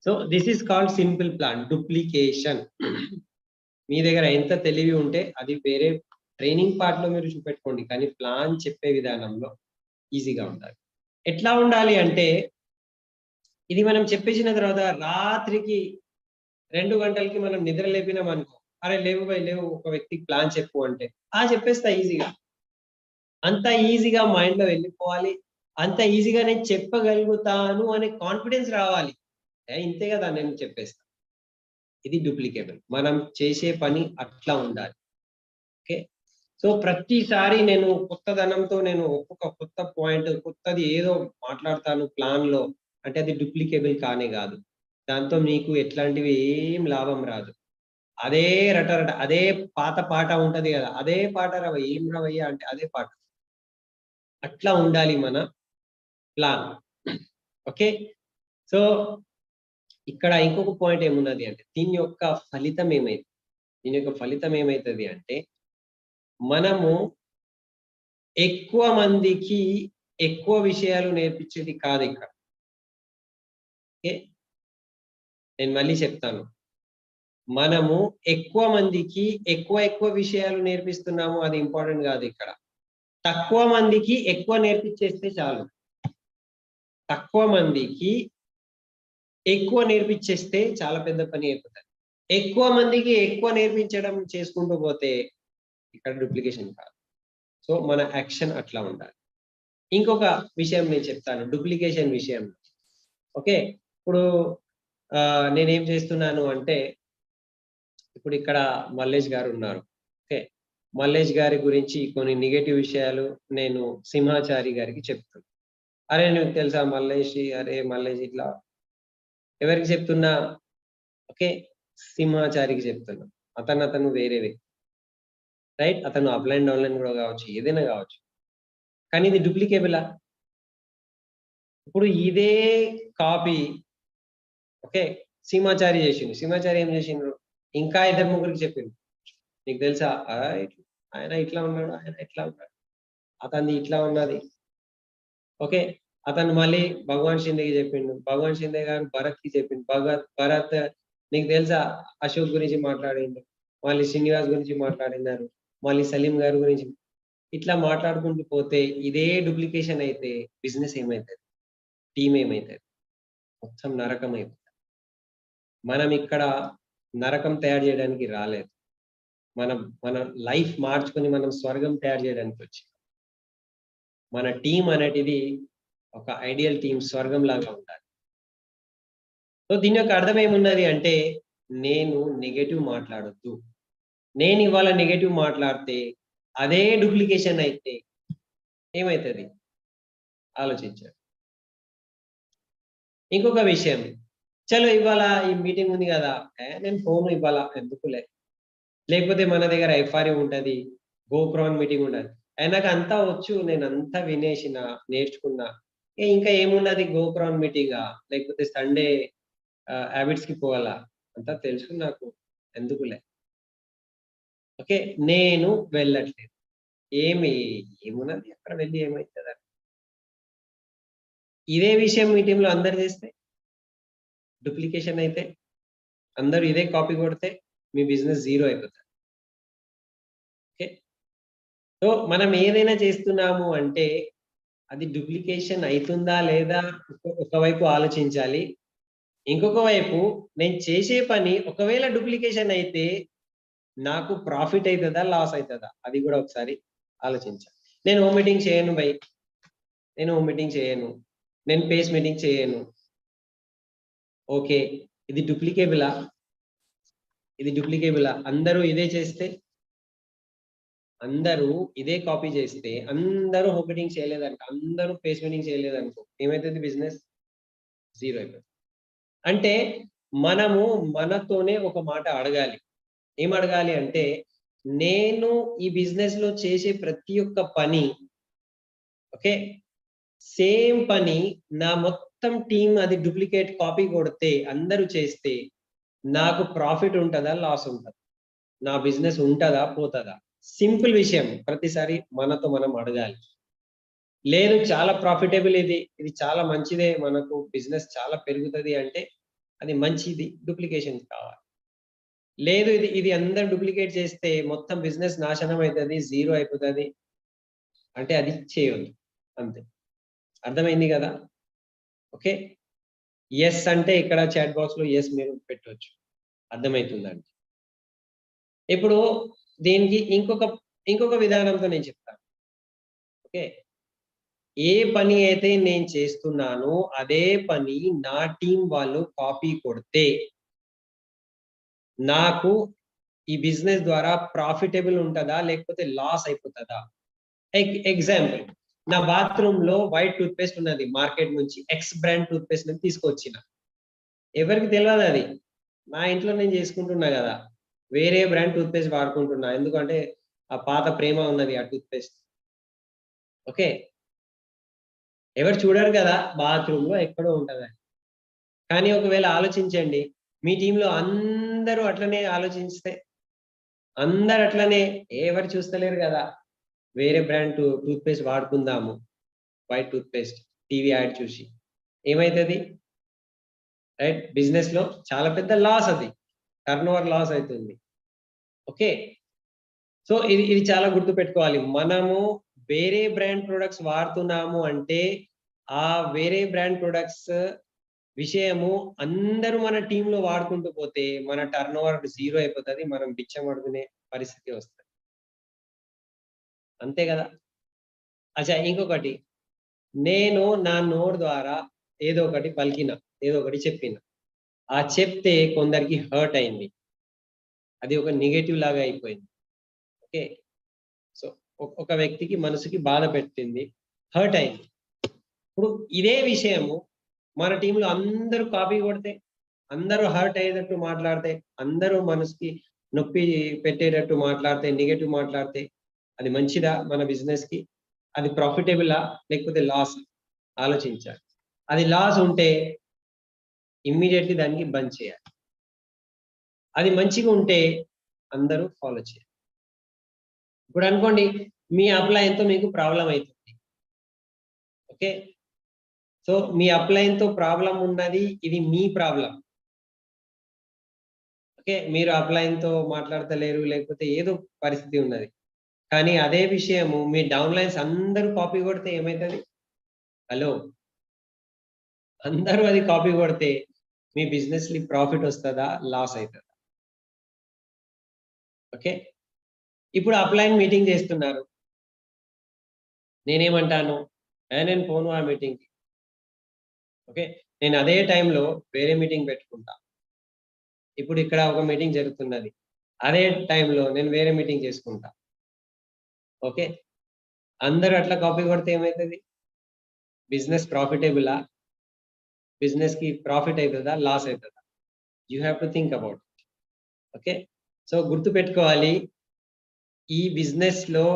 So, this is called simple plan. Duplication. మీ దగ్గర ఎంత తెలివి ఉంటే అది వేరే ట్రైనింగ్ పార్ట్‌లో మీరు చూపెట్టుకోండి. కానీ ప్లాన్ చెప్పే విధానంలో ఈజీగా ఉండాలి. ఎట్లా ఉండాలి అంటే, ఇది మనం చెప్పేసిన తర్వాత రాత్రికి 2 గంటలకి మనం నిద్ర లేపినామనుకో, "అరే! లేవు బయ్ లేవు ఒక వ్యక్తికి ప్లాన్ చెప్పు" అంటే, చెప్పేస్తా ఈజీగా. అంత ఈజీగా మైండ్‌లో వెళ్ళిపోవాలి. అంత ఈజీగా నేను చెప్పగలుగుతాను అనే కాన్ఫిడెన్స్ రావాలి. ఇంతే గదా! నేను చెప్పేస్తా. ఇది డూప్లికేబుల్. మనం చేసే పని అట్లా ఉండాలి. ఓకే. సో, ప్రతిసారి నేను కొత్తదనంతో నేను ఒక్కొక్క కొత్త పాయింట్ కొత్తది ఏదో మాట్లాడతాను ప్లాన్‌లో. అంటే అది డూప్లికేబుల్ కానే గాదు. దాంతో మీకు ఎట్లాంటివి ఏం లాభం రాదు. అదే రట అదే పాత పాట ఉంటది గదా! అదే పాట ఏం రవయ్య అంటే అదే పాట. అట్లా ఉండాలి మన ప్లాన్. ఓకే. సో, ఇక్కడ ఇంకొక పాయింట్ ఏమున్నది అంటే దీని యొక్క ఫలితం ఏమైతది అంటే మనము ఎక్కువ మందికి ఎక్కువ విషయాలు నేర్పించేది కాదిక్కడ. ఓకే. నేను మళ్ళీ చెప్తాను. మనము ఎక్కువ మందికి ఎక్కువ విషయాలు నేర్పిస్తున్నాము అది ఇంపార్టెంట్ గాదిక్కడ. తక్కువ మందికి ఎక్కువ నేర్పిచ్చేస్తే చాలు. తక్కువ మందికి ఎక్కువ నేర్పిచ్చేస్తే చాలా పెద్ద పని అయిపోతది. ఎక్కువ మందికి ఎక్కువ నేర్పించడం చేసుకుంటూ పోతే ఇక్కడ డూప్లికేషన్ కాదు. సో, మన యాక్షన్ అట్లా ఉండాలి. ఇంకొక విషయం నేను చెప్తాను డూప్లికేషన్ విషయంలో. ఓకే. ఇప్పుడు నేనేం చేస్తున్నాను అంటే, ఇప్పుడు ఇక్కడ మల్లేష్ గారున్నారు. ఓకే. మల్లేష్ గారి గురించి కొన్ని నెగెటివ్ విషయాలు నేను సింహాచారి గారికి చెప్తున్నా. "అరే! నీకు తెలుసా మల్లేషి, అరే మల్లేష్ ఇట్లా" ఎవరికి చెప్తున్నా? ఓకే. సింహాచారికి చెప్తున్నా. అతను వేరే వ్యక్తి. రైట్. అతను అప్‌లైన్, డౌన్‌లైన్ గూడా గావచ్చు. ఏదైనా గావచ్చు. కానీ ఇది డూప్లికేబులా? ఇప్పుడు ఇదే కాపీ ఓకే. సింహాచారి జేషిండు. సింహాచారి ఏం జేషిండ్రు? ఇంకా ఇద్దరు ముగ్గురికి చెప్పిండు. "నీకు తెలుసా? ఆయన ఇట్లా ఉన్నాడు. ఆయన ఇట్లా ఉన్నాడు. అతనిది ఇట్లా ఉన్నది." ఓకే. అతను మళ్ళీ భగవాన్ షిందేకి జెప్పిండు. భగవాన్ షిందే గారు భరత్‌కి చెప్పిండు. భరత్ నీకు తెలుసా? అశోక్ గురించి మాట్లాడిండు. మళ్ళీ శ్రీనివాస్ గురించి మాట్లాడినారు. మళ్ళీ సలీం గారి గురించి ఇట్లా మాట్లాడుకుంటూ పోతే ఇదే డూప్లికేషన్ అయితే బిజినెస్ ఏమైతది? టీమ్ ఏమైతది? మొత్తం నరకమైపోతది. మనం ఇక్కడ నరకం తయారు చేయడానికి రాలేదు. మన లైఫ్ మార్చుకొని మనం స్వర్గం తయారు చేయడానికి వచ్చి మన టీం అనేటిది ఒక ఐడియల్ టీం స్వర్గం లాగా ఉండాలి. సో దీని యొక్క అర్థం ఏమున్నది అంటే నేను నెగెటివ్ మాట్లాడొద్దు. నేను ఇవాళ నెగెటివ్ మాట్లాడితే అదే డూప్లికేషన్ అయితే ఏమైతుంది ఆలోచించారు. ఇంకొక విషయం, చలో ఇవాళ ఈ మీటింగ్ ఉంది కదా, నేను ఫోన్ ఇవ్వాలా ఎందుకులే, లేకపోతే మన దగ్గర ఎఫ్ఆర్ఏ ఉంటది, గోక్రాన్ మీటింగ్ ఉంటది, నాకు అంతా వచ్చు, నేను అంతా వినేసిన నేర్చుకున్నా, ఇంకా ఏమున్నది గోక్రాన్ మీటింగా, లేకపోతే సండే హ్యాబిట్స్ కి పోవాలా, అంతా తెలుసు నాకు ఎందుకులే, ఓకే నేను వెళ్ళట్లేదు. ఏమున్నది అక్కడ వెళ్ళి ఏమవుతుంది? ఇదే విషయం మీ టీంలో అందరు చేస్తే డూప్లికేషన్ అయితే, అందరూ ఇదే కాపీ కొడితే మీ బిజినెస్ జీరో అయిపోతుంది. ఓకే, సో మనం ఏదైనా చేస్తున్నాము అంటే అది డూప్లికేషన్ అవుతుందా లేదా ఒకవైపు ఆలోచించాలి. ఇంకొక వైపు నేను చేసే పని ఒకవేళ డూప్లికేషన్ అయితే నాకు ప్రాఫిట్ అవుతుందా లాస్ అవుతుందా అది కూడా ఒకసారి ఆలోచించాలి. నేను హోమ్ మీటింగ్ చేయను బై, నేను హోమ్ మీటింగ్ చేయను, నేను పేస్ మీటింగ్ చేయను, ఓకే ఇది డూప్లికేబులా? ఇది డూప్లికేబులా? అందరూ ఇదే చేస్తే, అందరూ ఇదే కాపీ చేస్తే, అందరూ హోమ్ మీటింగ్ చేయలేదనుకో, అందరూ పేస్ మీటింగ్ చేయలేదనుకో, ఏమైతుంది? బిజినెస్ జీరో అయిపోతుంది. అంటే మనము మనతోనే ఒక మాట అడగాలి. ఏం అడగాలి అంటే నేను ఈ బిజినెస్ లో చేసే ప్రతి ఒక్క పని, ఓకే సేమ్ పని నా మొత్తం టీం అది డూప్లికేట్ కాపీ కొడితే అందరూ చేస్తే నాకు ప్రాఫిట్ ఉంటుందా లాస్ ఉంటుందా? నా బిజినెస్ ఉంటుందా పోతుందా? సింపుల్ విషయం, ప్రతిసారి మనతో మనం అడగాలి. లేదు చాలా ప్రాఫిటబుల్, ఇది చాలా మంచిదే, మనకు బిజినెస్ చాలా పెరుగుతుంది అంటే అది మంచిది, డూప్లికేషన్ కావాలి. లేదు ఇది అందరు డూప్లికేట్ చేస్తే మొత్తం బిజినెస్ నాశనం అవుతుంది, జీరో అయిపోతుంది అంటే అది చేయొద్దు. అంతే, అర్థమైంది కదా? ఓకే, ఎస్ అంటే ఇక్కడ చాట్ బాక్స్ లో ఎస్ మీరు పెట్టవచ్చు, అర్థమవుతుందండి. ఇప్పుడు దీనికి ఇంకొక విధానంతో నేను చెప్తాను. ఓకే, ఏ పని అయితే నేను చేస్తున్నానో అదే పని నా టీం వాళ్ళు కాపీ కొడితే నాకు ఈ బిజినెస్ ద్వారా ప్రాఫిటబుల్ ఉంటుందా లేకపోతే లాస్ అయిపోతుందా? ఎగ్జాంపుల్, నా బాత్రూమ్ లో వైట్ టూత్ పేస్ట్ ఉన్నది, మార్కెట్ నుంచి ఎక్స్ బ్రాండ్ టూత్ పేస్ట్ నుంచి తీసుకొచ్చిన, ఎవరికి తెలియదు అది, నా ఇంట్లో నేను చేసుకుంటున్నా కదా, వేరే బ్రాండ్ టూత్ పేస్ట్ వాడుకుంటున్నా, ఎందుకంటే ఆ పాత ప్రేమ ఉన్నది ఆ టూత్ పేస్ట్. ఓకే, ఎవరు చూడరు కదా, బాత్రూమ్ లో ఎక్కడో ఉంటది. కానీ ఒకవేళ ఆలోచించండి, మీ టీంలో అందరూ అట్లనే ఆలోచిస్తే, అందరు అట్లనే, ఎవరు చూస్తలేరు కదా, వేరే బ్రాండ్ టూత్ పేస్ట్ వాడుకుందాము, white toothpaste, TV ad చూసి ఏమైతుంది? రైట్, బిజినెస్ లో చాలా పెద్ద లాస్, అది టర్న్ ఓవర్ లాస్ అవుతుంది. ఓకే, సో ఇది చాలా గుర్తు పెట్టుకోవాలి. మనము వేరే బ్రాండ్ ప్రొడక్ట్స్ వాడుతున్నాము అంటే ఆ వేరే బ్రాండ్ ప్రొడక్ట్స్ విషయము అందరూ మన టీంలో వాడుకుంటూ పోతే మన టర్న్ ఓవర్ జీరో అయిపోతుంది, మనం బిచ్చమడుకునే పరిస్థితి వస్తుంది. అంతే కదా? అచ్చా, ఇంకొకటి, నేను నా నోరు ద్వారా ఏదో ఒకటి పలికిన, ఏదో ఒకటి చెప్పిన, ఆ చెప్తే కొందరికి హర్ట్ అయింది, అది ఒక నెగటివ్ లాగా అయిపోయింది. ఓకే, సో ఒక వ్యక్తికి మనసుకి బాధ పెట్టింది, హర్ట్ అయింది. ఇప్పుడు ఇదే విషయము మన టీంలో అందరూ కాపీ కొడితే, అందరూ హర్ట్ అయ్యేటట్టు మాట్లాడితే, అందరూ మనసుకి నొప్పి పెట్టేటట్టు మాట్లాడితే, నెగటివ్ మాట్లాడితే అది మంచిదా మన బిజినెస్ కి? అది ప్రాఫిటబులా లేకపోతే లాస్? ఆలోచించాలి. అది లాస్ ఉంటే ఇమ్మీడియట్లీ దానికి బంద్ చేయాలి. అది మంచిగా ఉంటే అందరూ ఫాలో చేయాలి. ఇప్పుడు అనుకోండి, మీ అప్లైన్తో మీకు ప్రాబ్లం అవుతుంది. ఓకే, సో మీ అప్లైన్తో ప్రాబ్లం ఉన్నది, ఇది మీ ప్రాబ్లం. ఓకే, మీరు అప్లైన్తో మాట్లాడతలేరు, లేకపోతే ఏదో పరిస్థితి ఉన్నది, కానీ అదే విషయము మీ డౌన్ లైన్స్ అందరూ కాపీ కొడితే ఏమవుతుంది? హలో, అందరూ అది కాపీ కొడితే మీ బిజినెస్ ని ప్రాఫిట్ వస్తుందా లాస్ అవుతుందా? ఓకే, ఇప్పుడు అప్లైన్ మీటింగ్ చేస్తున్నారు. నేనేమంటాను, నేను పోను ఆ మీటింగ్కి. ఓకే, నేను అదే టైంలో వేరే మీటింగ్ పెట్టుకుంటా. ఇప్పుడు ఇక్కడ ఒక మీటింగ్ జరుగుతున్నది, అదే టైంలో నేను వేరే మీటింగ్ చేసుకుంటా. ఓకే, అందరూ అట్లా కాపీ కొడితే ఏమవుతుంది? బిజినెస్ ప్రాఫిటబులా? బిజినెస్ కి ప్రాఫిట్ అవుతుందా, లాస్ అవుతుందా? You have to think about. Okay, so గుర్తు పెట్టుకోవాలి, ఈ బిజినెస్ లో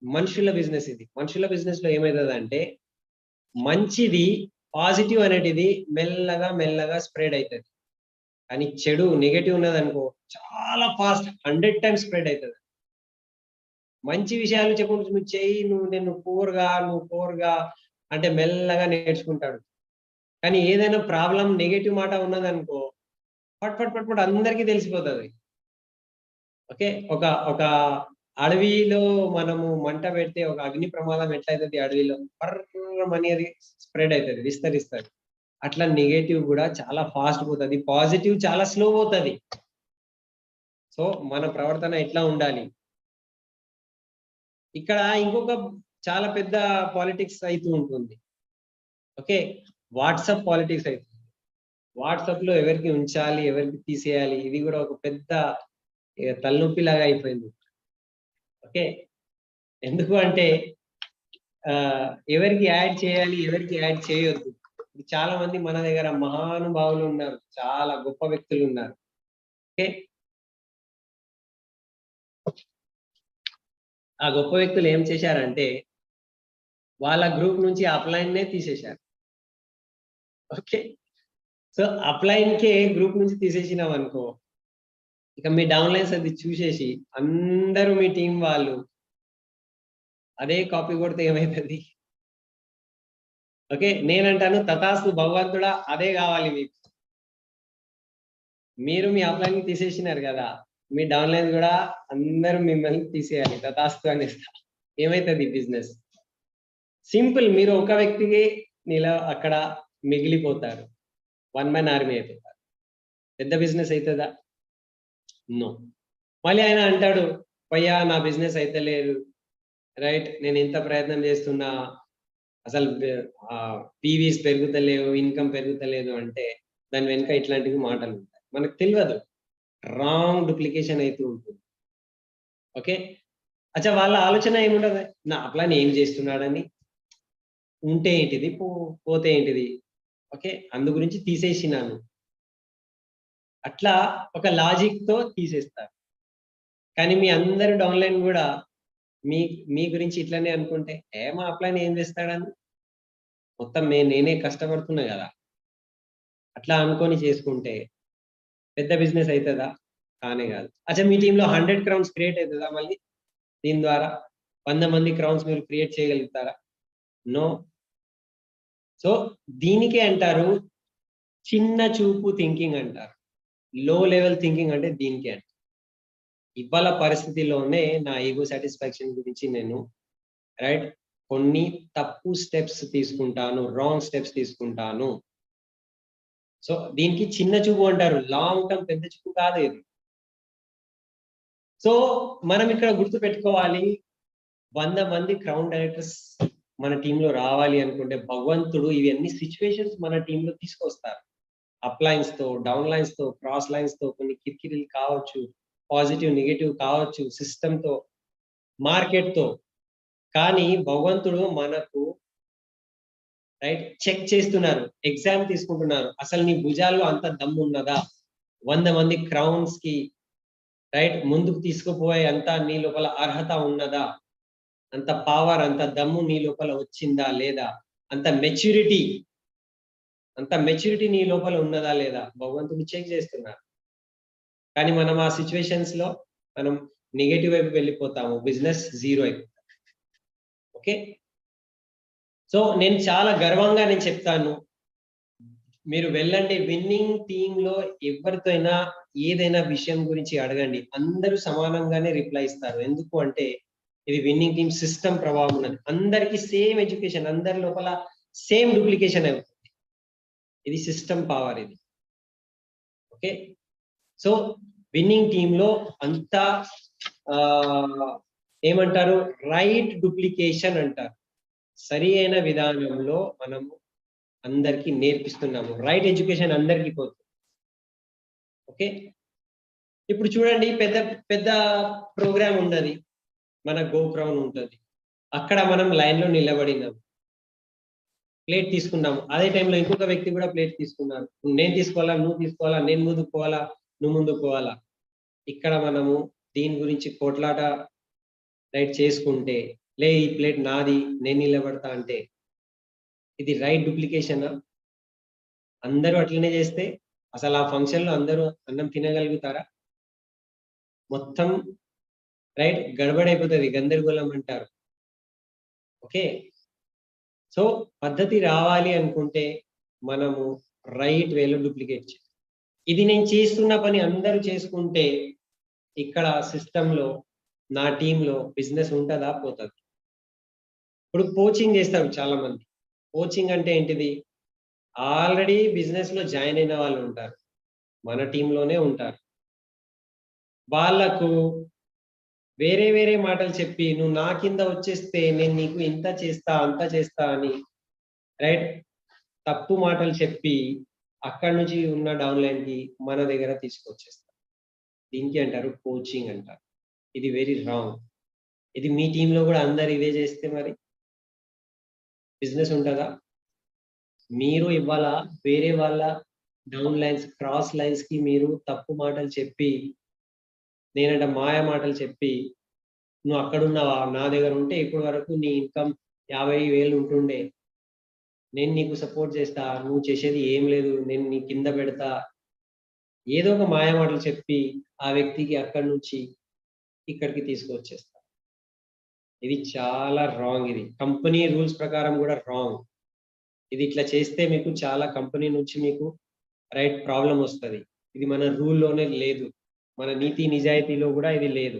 మనుషుల బిజినెస్ ఇది. మనుషుల బిజినెస్ లో ఏమవుతుందంటే, మంచిది పాజిటివ్ అనేటిది మెల్లగా మెల్లగా స్ప్రెడ్ అవుతుంది. కానీ చెడు నెగటివ్ ఉన్నదనుకో చాలా ఫాస్ట్ 100 times స్ప్రెడ్ అవుతుంది. మంచి విషయాలు చెప్పుకుంటూ నువ్వు చెయ్యి, నువ్వు పోరుగా అంటే మెల్లగా నేర్చుకుంటాడు. కానీ ఏదైనా ప్రాబ్లం నెగటివ్ మాట ఉన్నదనుకో పట్ పట్ పట్ పట్ అందరికీ తెలిసిపోతుంది. ఓకే, ఒక ఒక అడవిలో మనము మంట పెడితే ఒక అగ్ని ప్రమాదం ఎట్లయితుంది అడవిలో పర్రమని అది స్ప్రెడ్ అవుతుంది, విస్తరిస్తుంది. అట్లా నెగటివ్ కూడా చాలా ఫాస్ట్ పోతుంది, పాజిటివ్ చాలా స్లో పోతుంది. సో మన ప్రవర్తన ఎట్లా ఉండాలి? ఇక్కడ ఇంకొక చాలా పెద్ద పాలిటిక్స్ అవుతూ ఉంటుంది. ఓకే, వాట్సాప్ పాలిటిక్స్ అవుతుంది. వాట్సాప్ లో ఎవరికి ఉంచాలి, ఎవరికి తీసేయాలి, ఇది కూడా ఒక పెద్ద తలనొప్పి లాగా అయిపోయింది. ఓకే, ఎందుకు అంటే ఎవరికి యాడ్ చేయాలి, ఎవరికి యాడ్ చేయొద్దు. చాలా మంది మన దగ్గర మహానుభావులు ఉన్నారు, చాలా గొప్ప వ్యక్తులు ఉన్నారు. ఓకే, ఆ గొప్ప వ్యక్తులు ఏం చేశారంటే వాళ్ళ గ్రూప్ నుంచి అప్లైన్ నే తీసేశారు. ఓకే, సో అప్లైన్ కే గ్రూప్ నుంచి తీసేసినాం అనుకో, ఇక మీ డౌన్లైన్స్ అది చూసేసి అందరూ మీ టీం వాళ్ళు అదే కాపీ కొడితే ఏమైతుంది? ఓకే, నేనంటాను తథాస్తు భగవంతుడా, అదే కావాలి మీకు. మీరు మీ అప్లైన్ తీసేసినారు కదా, మీ డౌన్లైన్ కూడా అందరూ మిమ్మల్ని తీసేయాలి, తథాస్తు అని ఇస్తా. ఏమైతుంది బిజినెస్? సింపుల్, మీరు ఒక వ్యక్తికి అక్కడ మిగిలిపోతారు, 1 man army అయిపోతారు. పెద్ద బిజినెస్ అవుతుందా? నో. మళ్ళీ ఆయన అంటాడు, పయ్యా నా బిజినెస్ అయితే లేదు, రైట్, నేను ఎంత ప్రయత్నం చేస్తున్నా అసలు పీవీస్ పెరుగుతలేవు, ఇన్కమ్ పెరుగుతలేదు అంటే దాని వెనుక ఇట్లాంటివి మాటలు ఉంటాయి, మనకు తెలియదు. రాంగ్ డూప్లికేషన్ అవుతూ ఉంటుంది. ఓకే, అచ్చా, వాళ్ళ ఆలోచన ఏముండదు, నా అప్లైన్ ఏం చేస్తున్నాడని, ఉంటే ఏంటిది, పోతే ఏంటిది. ఓకే, అందు గురించి తీసేసినాను, అట్లా ఒక లాజిక్ తో తీసేస్తారు. కానీ మీ అందరి డౌన్లైన్ కూడా మీ మీ గురించి ఇట్లనే అనుకుంటే, మా అప్లైన్ ఏం చేస్తాడని, మొత్తం నేనే కష్టపడుతున్నా కదా, అట్లా అనుకొని చేసుకుంటే పెద్ద బిజినెస్ అవుతుందా? కానే కాదు. అచ్చా, మీ టీంలో 100 crowns క్రియేట్ అవుతుందా? మళ్ళీ దీని ద్వారా 100 మంది క్రౌన్స్ మీరు క్రియేట్ చేయగలుగుతారా? నో. సో దీనికే అంటారు చిన్న చూపు థింకింగ్ అంటారు, లో లెవెల్ థింకింగ్ అంటే దీనికే అంటారు. ఇవాళ పరిస్థితిలోనే నా ఈగో సాటిస్ఫాక్షన్ గురించి నేను రైట్ కొన్ని తప్పు స్టెప్స్ తీసుకుంటాను, రాంగ్ స్టెప్స్ తీసుకుంటాను. సో దీనికి చిన్న చూపు అంటారు, లాంగ్ టర్మ్ పెద్ద చూపు కాదు ఇది. సో మనం ఇక్కడ గుర్తు పెట్టుకోవాలి, 100 మంది క్రౌన్ డైరెక్టర్స్ మన టీంలో రావాలి అనుకుంటే భగవంతుడు ఇవన్నీ సిచ్యువేషన్స్ మన టీంలో తీసుకొస్తారు. అప్ లైన్స్ తో, డౌన్ లైన్స్ తో, క్రాస్ లైన్స్ తో, కొన్ని కిరికిరీలు కావచ్చు, పాజిటివ్ నెగటివ్ కావచ్చు, సిస్టమ్ తో, మార్కెట్ తో. కానీ భగవంతుడు మనకు రైట్ చెక్ చేస్తున్నారు, ఎగ్జామ్ తీసుకుంటున్నారు, అసలు నీ భుజాల్లో అంత దమ్ము ఉన్నదా? 100 మంది క్రౌన్స్ కి రైట్ ముందుకు తీసుకుపోయే అంత నీ లోపల అర్హత ఉన్నదా? అంత పవర్, అంత దమ్ము నీ లోపల వచ్చిందా లేదా? అంత మెచ్యూరిటీ నీ లోపల ఉన్నదా లేదా? భగవంతుడు చెక్ చేస్తున్నారు. కానీ మనం ఆ సిచ్యువేషన్స్ లో మనం నెగటివ్ వైపు వెళ్ళిపోతాము, బిజినెస్ జీరో అయిపోతాం. ఓకే, సో నేను చాలా గర్వంగా నేను చెప్తాను, మీరు వెళ్ళండి విన్నింగ్ టీమ్ లో ఎవరితో అయినా ఏదైనా విషయం గురించి అడగండి, అందరూ సమానంగానే రిప్లై ఇస్తారు. ఎందుకు అంటే ఇది విన్నింగ్ టీమ్ సిస్టమ్ ప్రభావం ఉన్నది, అందరికి సేమ్ ఎడ్యుకేషన్, అందరి లోపల సేమ్ డూప్లికేషన్ అవుతుంది, ఇది సిస్టమ్ పవర్ ఇది. ఓకే, సో విన్నింగ్ టీంలో అంతా ఏమంటారు, రైట్ డూప్లికేషన్ అంటారు. సరి అయిన విధానంలో మనము అందరికీ నేర్పిస్తున్నాము. రైట్ ఎడ్యుకేషన్ అందరికీ పోతుంది. ఓకే, ఇప్పుడు చూడండి, పెద్ద పెద్ద ప్రోగ్రామ్ ఉన్నది, మన గోక్రౌన్ ఉంటుంది. అక్కడ మనం లైన్లో నిలబడినాం, ప్లేట్ తీసుకున్నాము. అదే టైంలో ఇంకొక వ్యక్తి కూడా ప్లేట్ తీసుకున్నారు. నేను తీసుకోవాలా, నువ్వు తీసుకోవాలా, నేను ముందుకు పోవాలా, నువ్వు ముందుకు పోవాలా. ఇక్కడ మనము దీని గురించి కోట్లాట రైట్ చేసుకుంటే, లే ఈ ప్లేట్ నాది, నేను నిలబడతా అంటే, ఇది రైట్ డూప్లికేషనా? అందరూ అట్లనే చేస్తే అసలు ఆ ఫంక్షన్లో అందరూ అన్నం తినగలుగుతారా? మొత్తం రైట్ గడబడైపోతుంది, గందరగోళం అంటారు. ఓకే, సో పద్ధతి రావాలి అనుకుంటే మనము రైట్ వేలో డూప్లికేట్ చేయాలి. ఇది నేను చేస్తున్న పని అందరూ చేసుకుంటే ఇక్కడ సిస్టంలో, నా టీంలో బిజినెస్ ఉంటుందా, పోతుంది. ఇప్పుడు కోచింగ్ చేస్తారు చాలా మంది. కోచింగ్ అంటే ఏంటిది? ఆల్రెడీ బిజినెస్ లో జాయిన్ అయిన వాళ్ళు ఉంటారు, మన టీంలోనే ఉంటారు. వాళ్ళకు వేరే వేరే మాటలు చెప్పి, నువ్వు నా కింద వచ్చేస్తే నేను నీకు ఇంత చేస్తా, అంత చేస్తా అని రైట్ తప్పు మాటలు చెప్పి అక్కడి నుంచి ఉన్న డౌన్లైన్ కి మన దగ్గర తీసుకొచ్చేస్తారు. దీనికి అంటారు కోచింగ్ అంటారు. ఇది వెరీ రాంగ్. ఇది మీ టీంలో కూడా అందరు ఇవే చేస్తే మరి బిజినెస్ ఉంటుందా? మీరు ఇవాళ వేరే వాళ్ళ డౌన్ లైన్స్, క్రాస్ లైన్స్ కి మీరు తప్పు మాటలు చెప్పి, నేనంట మాయ మాటలు చెప్పి, నువ్వు అక్కడున్నావా, నా దగ్గర ఉంటే ఇప్పటి వరకు నీ ఇన్కమ్ 50,000 ఉంటుండే, నేను నీకు సపోర్ట్ చేస్తా, నువ్వు చేసేది ఏం లేదు, నేను నీ కింద పెడతా, ఏదో ఒక మాయ మాటలు చెప్పి ఆ వ్యక్తికి అక్కడి నుంచి ఇక్కడికి తీసుకొచ్చేస్తా. ఇది చాలా రాంగ్. ఇది కంపెనీ రూల్స్ ప్రకారం కూడా రాంగ్. ఇది ఇట్లా చేస్తే మీకు చాలా కంపెనీ నుంచి మీకు రైట్ ప్రాబ్లం వస్తుంది. ఇది మన రూల్లోనే లేదు, మన నీతి నిజాయితీలో కూడా ఇది లేదు.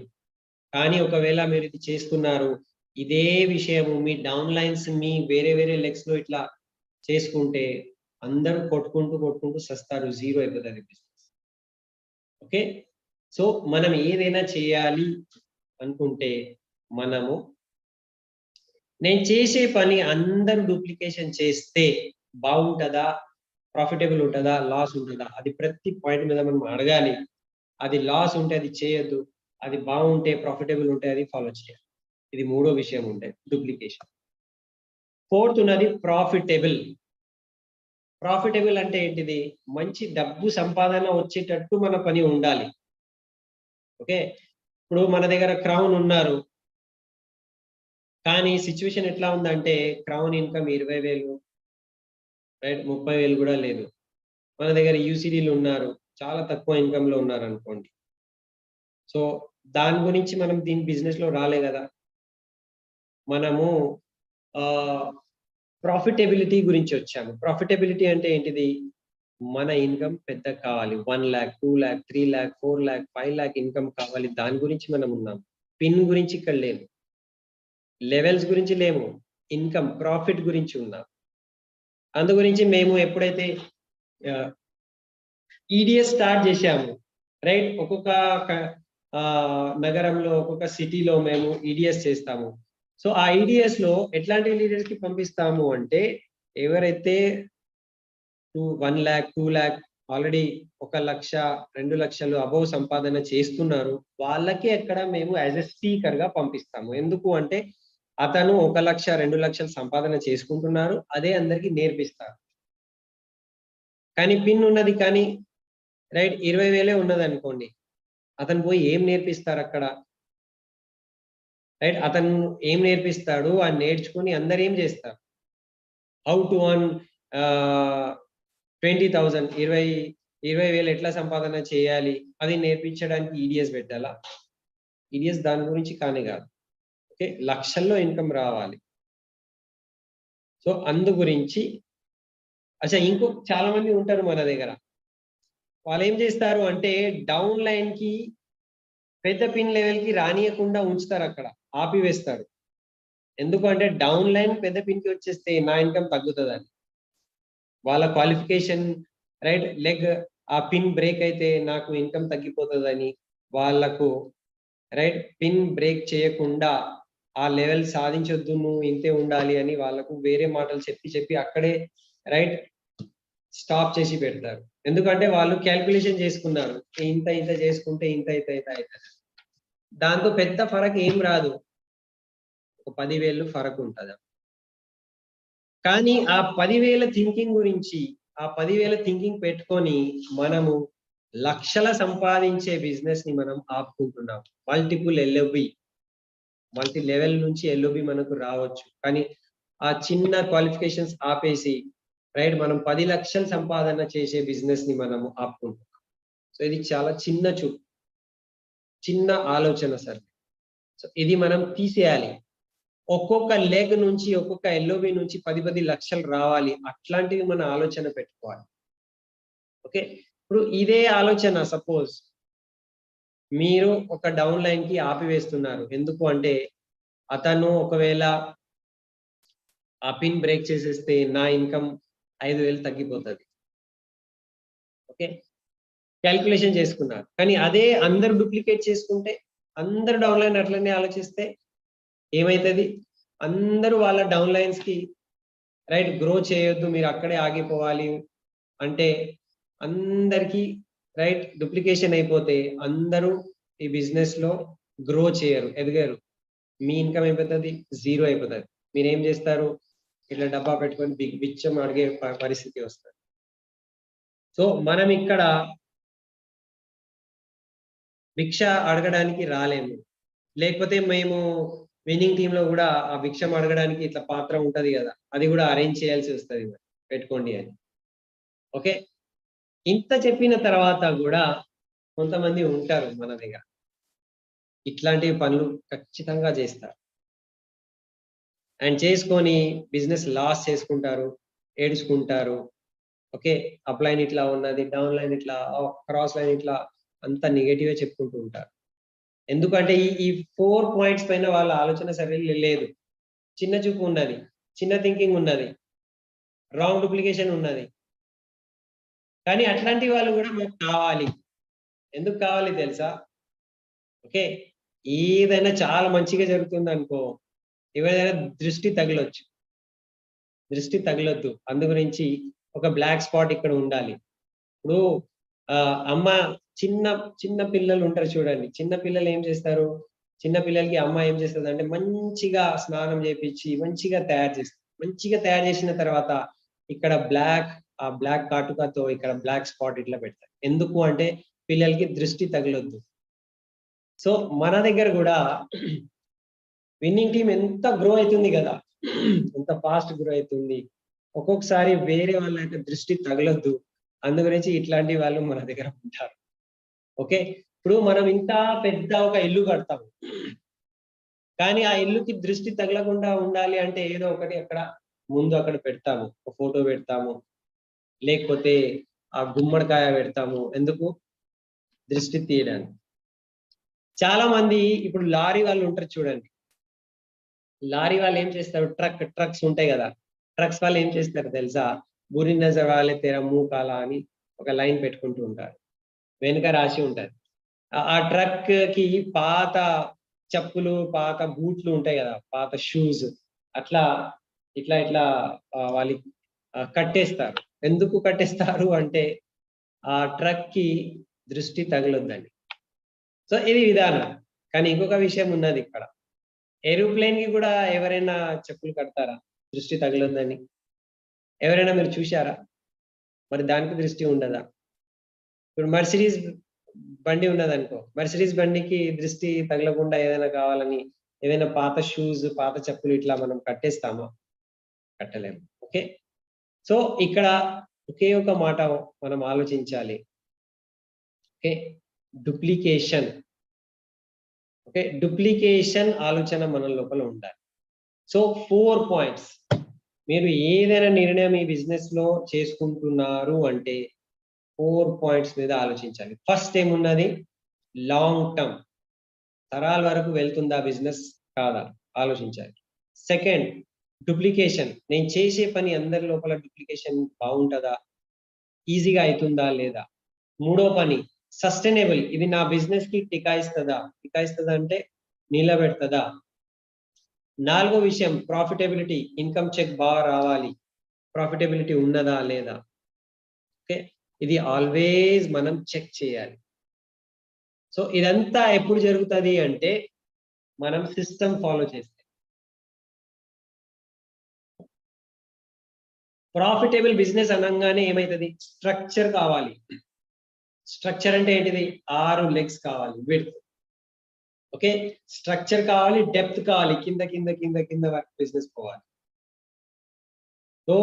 కానీ ఒకవేళ మీరు ఇది చేస్తున్నారు, ఇదే విషయము మీ డౌన్ లైన్స్ మీ వేరే వేరే లెగ్స్ లో ఇట్లా చేసుకుంటే అందరూ కొట్టుకుంటూ సస్తారు, జీరో అయిపోతుంది బిజినెస్. ఓకే, సో మనం ఏదైనా చేయాలి అనుకుంటే మనము, నేను చేసే పని అందరూ డూప్లికేషన్ చేస్తే బాగుంటుందా, ప్రాఫిటబుల్ ఉంటుందా, లాస్ ఉంటుందా, అది ప్రతి పాయింట్ మీద మనం అడగాలి. అది లాస్ ఉంటే అది చేయొద్దు, అది బాగుంటే ప్రాఫిటబుల్ ఉంటే అది ఫాలో చేయాలి. ఇది మూడో విషయం ఉంటే డూప్లికేషన్. ఫోర్త్ ఉన్నది ప్రాఫిటబుల్. ప్రాఫిటబుల్ అంటే ఏంటిది? మంచి డబ్బు సంపాదన వచ్చేటట్టు మన పని ఉండాలి. ఓకే, ఇప్పుడు మన దగ్గర క్రౌన్ ఉన్నారు, కానీ సిచ్యువేషన్ ఎట్లా ఉందంటే క్రౌన్ ఇన్కమ్ 20,000 రైట్, 30,000 కూడా లేదు. మన దగ్గర యూసిడీలు ఉన్నారు, చాలా తక్కువ ఇన్కమ్ లో ఉన్నారు అనుకోండి. సో దాని గురించి మనం దీని బిజినెస్ లో రాలే కదా. మనము ప్రాఫిటబిలిటీ గురించి వచ్చాము. ప్రాఫిటబిలిటీ అంటే ఏంటిది? మన ఇన్కమ్ పెద్ద కావాలి, 1 lakh, 2 lakh, 3 lakh, 4 lakh, 5 lakh income కావాలి. దాని గురించి మనం ఉన్నాం. పిన్ గురించి ఇక్కడ లేదు, లెవెల్స్ గురించి లేము, ఇన్కమ్ ప్రాఫిట్ గురించి ఉన్నాం. అందు గురించి మేము ఎప్పుడైతే ఈడిఎస్ స్టార్ట్ చేశాము రైట్, ఒక్కొక్క నగరంలో ఒక్కొక్క సిటీలో మేము ఈడిఎస్ చేస్తాము. సో ఆ ఈడిఎస్ లో ఎట్లాంటి లీడర్స్ కి పంపిస్తాము అంటే, ఎవరైతే 1 lakh, 2 lakh ఆల్రెడీ 1 లక్ష 2 లక్షలు అబౌవ్ సంపాదన చేస్తున్నారు, వాళ్ళకి ఎక్కడ మేము యాజ్ ఎ స్పీకర్ గా పంపిస్తాము. ఎందుకు అంటే అతను 1 లక్ష 2 లక్షలు సంపాదన చేసుకుంటున్నారు, అదే అందరికి నేర్పిస్తారు. కానీ పిన్ ఉన్నది కానీ రైట్ 20,000 ఉన్నది అనుకోండి, అతను పోయి ఏం నేర్పిస్తారు అక్కడ రైట్? అతను ఏం నేర్పిస్తాడు, అని నేర్చుకుని అందరు ఏం చేస్తారు? హౌ టు అర్న్ 20,000, 20,000 ఎట్లా సంపాదన చేయాలి, అది నేర్పించడానికి ఈడిఎస్ పెట్టాలా? ఈడిఎస్ దాని గురించి కానీ కాదు. ఓకే, లక్షల్లో ఇన్కమ్ రావాలి. సో అందు గురించి అచ్చా, ఇంకో చాలా మంది ఉంటారు మన దగ్గర, వాళ్ళు ఏం చేస్తారు అంటే డౌన్ లైన్ కి పెద్ద పిన్ లెవెల్ కి రానియకుండా ఉంచుతారు, అక్కడ ఆపివేస్తారు. ఎందుకంటే డౌన్ లైన్ పెద్ద పిన్ కి వచ్చేస్తే నా ఇన్కమ్ తగ్గుతుందని. వాళ్ళ క్వాలిఫికేషన్ రైట్, లెగ్ ఆ పిన్ బ్రేక్ అయితే నాకు ఇన్కమ్ తగ్గిపోతుందని వాళ్ళకు రైట్ పిన్ బ్రేక్ చేయకుండా ఆ లెవెల్ సాధించొద్దు, నువ్వు ఇంతే ఉండాలి అని వాళ్ళకు వేరే మాటలు చెప్పి అక్కడే రైట్ స్టాప్ చేసి పెడతారు. ఎందుకంటే వాళ్ళు క్యాల్కులేషన్ చేసుకున్నారు, ఇంత ఇంత చేసుకుంటే ఇంత ఇంత ఇంత అవుతుంది. దాంతో పెద్ద ఫరక్ ఏం రాదు, ఒక 10,000 ఫరక్ ఉంటుంది. కానీ ఆ 10,000 థింకింగ్ గురించి, ఆ 10,000 థింకింగ్ పెట్టుకొని మనము లక్షల సంపాదించే బిజినెస్ ని మనం ఆపుకుంటున్నాం. మల్టిపుల్ ఎల్ఓబి, మల్టీ లెవెల్ నుంచి ఎల్ఓబి మనకు రావచ్చు, కానీ ఆ చిన్న క్వాలిఫికేషన్స్ ఆపేసి రైట్ మనం 10 లక్షలు సంపాదన చేసే బిజినెస్ ని మనము ఆపుకుంటున్నాం. సో ఇది చాలా చిన్న చూపు, చిన్న ఆలోచన సార్. సో ఇది మనం తీసేయాలి. ఒక్కొక్క లెగ్ నుంచి, ఒక్కొక్క ఎల్ఓబి నుంచి 10 లక్షలు రావాలి, అట్లాంటివి మన ఆలోచన పెట్టుకోవాలి. ఓకే, ఇప్పుడు ఇదే ఆలోచన సపోజ్ మీరు ఒక డౌన్ లైన్ కి ఆపివేస్తున్నారు. ఎందుకు అంటే అతను ఒకవేళ ఆ పిన్ బ్రేక్ చేసేస్తే నా ఇన్కమ్ 5,000 తగ్గిపోతుంది. ఓకే, క్యాల్కులేషన్ చేసుకున్నారు. కానీ అదే అందరు డూప్లికేట్ చేసుకుంటే, అందరు డౌన్ లైన్ అట్లనే ఆలోచిస్తే ఏమైతుంది? అందరూ వాళ్ళ డౌన్ లైన్స్ కి రైట్ గ్రో చేయొద్దు, మీరు అక్కడే ఆగిపోవాలి అంటే అందరికీ రైట్ డూప్లికేషన్ అయిపోతే అందరూ ఈ బిజినెస్ లో గ్రో చేయరు, ఎదగరు. మీ ఇన్కమ్ అయిపోతుంది, జీరో అయిపోతుంది. మీరేం చేస్తారు? ఇట్లా డబ్బా పెట్టుకొని బిచ్చం అడిగే పరిస్థితి వస్తుంది. సో మనం ఇక్కడ భిక్ష అడగడానికి రాలేము, లేకపోతే మేము విన్నింగ్ టీమ్ లో కూడా ఆ భిక్షం అడగడానికి ఇట్లా పాత్ర ఉంటది కదా, అది కూడా అరేంజ్ చేయాల్సి వస్తుంది పెట్టుకోండి అని. ఓకే, ఇంత చెప్పిన తర్వాత కూడా కొంతమంది ఉంటారు మన దగ్గర, ఇట్లాంటి పనులు ఖచ్చితంగా చేస్తారు అండ్ చేసుకొని బిజినెస్ లాస్ చేసుకుంటారు, ఏడుచుకుంటారు. ఓకే, అప్ లైన్ ఇట్లా ఉన్నది, డౌన్ లైన్ ఇట్లా, క్రాస్ లైన్ ఇట్లా, అంత నెగటివ్ చెప్పుకుంటూ ఉంటారు. ఎందుకంటే ఈ 4 పాయింట్స్ పైన వాళ్ళ ఆలోచన సరే లేదు, చిన్న చూపు ఉన్నది, చిన్న థింకింగ్ ఉన్నది, రాంగ్ డూప్లికేషన్ ఉన్నది. కానీ అట్లాంటి వాళ్ళు కూడా మనకు కావాలి. ఎందుకు కావాలి తెలుసా? ఓకే, ఏదైనా చాలా మంచిగా జరుగుతుంది అనుకో, ఎవరైనా దృష్టి తగలొచ్చు, దృష్టి తగలొద్దు. అందు గురించి ఒక బ్లాక్ స్పాట్ ఇక్కడ ఉండాలి. ఇప్పుడు అమ్మ చిన్న చిన్న పిల్లలు ఉంటారు చూడండి, చిన్న పిల్లలు ఏం చేస్తారు? చిన్న పిల్లలకి అమ్మ ఏం చేస్తుంది అంటే మంచిగా స్నానం చేపించి మంచిగా తయారు చేస్తుంది. మంచిగా తయారు చేసిన తర్వాత ఇక్కడ ఆ బ్లాక్ కాటుకతో ఇక్కడ బ్లాక్ స్పాట్ ఇట్లా పెడతారు. ఎందుకు అంటే పిల్లలకి దృష్టి తగలొద్దు. సో మన దగ్గర కూడా విన్నింగ్ టీం ఎంత గ్రో అవుతుంది కదా, ఎంత ఫాస్ట్ గ్రో అవుతుంది. ఒక్కొక్కసారి వేరే వాళ్ళ యొక్క దృష్టి తగలొద్దు, అందు గురించి ఇట్లాంటి వాళ్ళు మన దగ్గర ఉంటారు. ఓకే, ఇప్పుడు మనం ఇంత పెద్ద ఒక ఇల్లు కడతాము, కానీ ఆ ఇల్లుకి దృష్టి తగలకుండా ఉండాలి అంటే ఏదో ఒకటి అక్కడ ముందు అక్కడ పెడతాము, ఒక ఫోటో పెడతాము, లేకపోతే ఆ గుమ్మడికాయ పెడతాము. ఎందుకు? దృష్టి తీయడానికి. చాలా మంది ఇప్పుడు లారీ వాళ్ళు ఉంటారు చూడండి, లారీ వాళ్ళు ఏం చేస్తారు? ట్రక్స్ ఉంటాయి కదా, ట్రక్స్ వాళ్ళు ఏం చేస్తారు తెలుసా? బురి నజర్ వాలే తెరా ముహ్ కాలా అని ఒక లైన్ పెట్టుకుంటూ ఉంటారు, వెనుక రాసి ఉంటారు. ఆ ట్రక్ కి పాత చెప్పులు, పాత బూట్లు ఉంటాయి కదా, పాత షూస్, అట్లా ఇట్లా ఇట్లా వాళ్ళు కట్టేస్తారు. ఎందుకు కట్టేస్తారు అంటే ఆ ట్రక్ కి దృష్టి తగలొద్దని. సో ఇది విధానం. కానీ ఇంకొక విషయం ఉన్నది ఇక్కడ, ఏరోప్లేన్ కి కూడా ఎవరైనా చెప్పులు కడతారా దృష్టి తగలొద్దని? ఎవరైనా మీరు చూశారా? మరి దానికి దృష్టి ఉండదా? ఇప్పుడు మర్సిడీస్ బండి ఉన్నదనుకో, మర్సిడీస్ బండికి దృష్టి తగలకుండా ఏదైనా కావాలని ఏదైనా పాత షూస్, పాత చెప్పులు ఇట్లా మనం కట్టేస్తామా? కట్టలేము. ఓకే, సో ఇక్కడ ఒకే ఒక మాట మనం ఆలోచించాలి. Okay, duplication. ఓకే, డూప్లికేషన్ ఆలోచన మన లోపల ఉండాలి. సో 4 పాయింట్స్, మీరు ఏదైనా నిర్ణయం ఈ బిజినెస్ లో చేసుకుంటున్నారు అంటే 4 పాయింట్స్ మీద ఆలోచించాలి. ఫస్ట్ ఏమున్నది? లాంగ్ టర్మ్, తరాల వరకు వెళ్తుందా బిజినెస్ కాదా ఆలోచించాలి. సెకండ్, డూప్లికేషన్, నేను చేసే పని అందరి లోపల డూప్లికేషన్ బాగుంటుందా, ఈజీగా అవుతుందా లేదా? మూడో పని సస్టైనబుల్, ఇది నా బిజినెస్ కి టికాయిస్తుందా అంటే నిలబెడుతుందా. నాలుగో విషయం ప్రాఫిటబిలిటీ, ఇన్కమ్ చెక్ బాగా రావాలి, ప్రాఫిటబిలిటీ ఉన్నదా లేదా. ఓకే, ఇది ఆల్వేస్ మనం చెక్ చేయాలి. సో ఇదంతా ఎప్పుడు జరుగుతుంది అంటే మనం సిస్టమ్ ఫాలో చేస్తే. ప్రాఫిటబుల్ బిజినెస్ అనగానే ఏమైతుంది, స్ట్రక్చర్ కావాలి. స్ట్రక్చర్ అంటే ఏంటిది, 6 లెగ్స్ కావాలి, విడ్త్. ఓకే, స్ట్రక్చర్ కావాలి, డెప్త్ కావాలి, కింద కింద కింద కింద బిజినెస్ పోవాలి. సో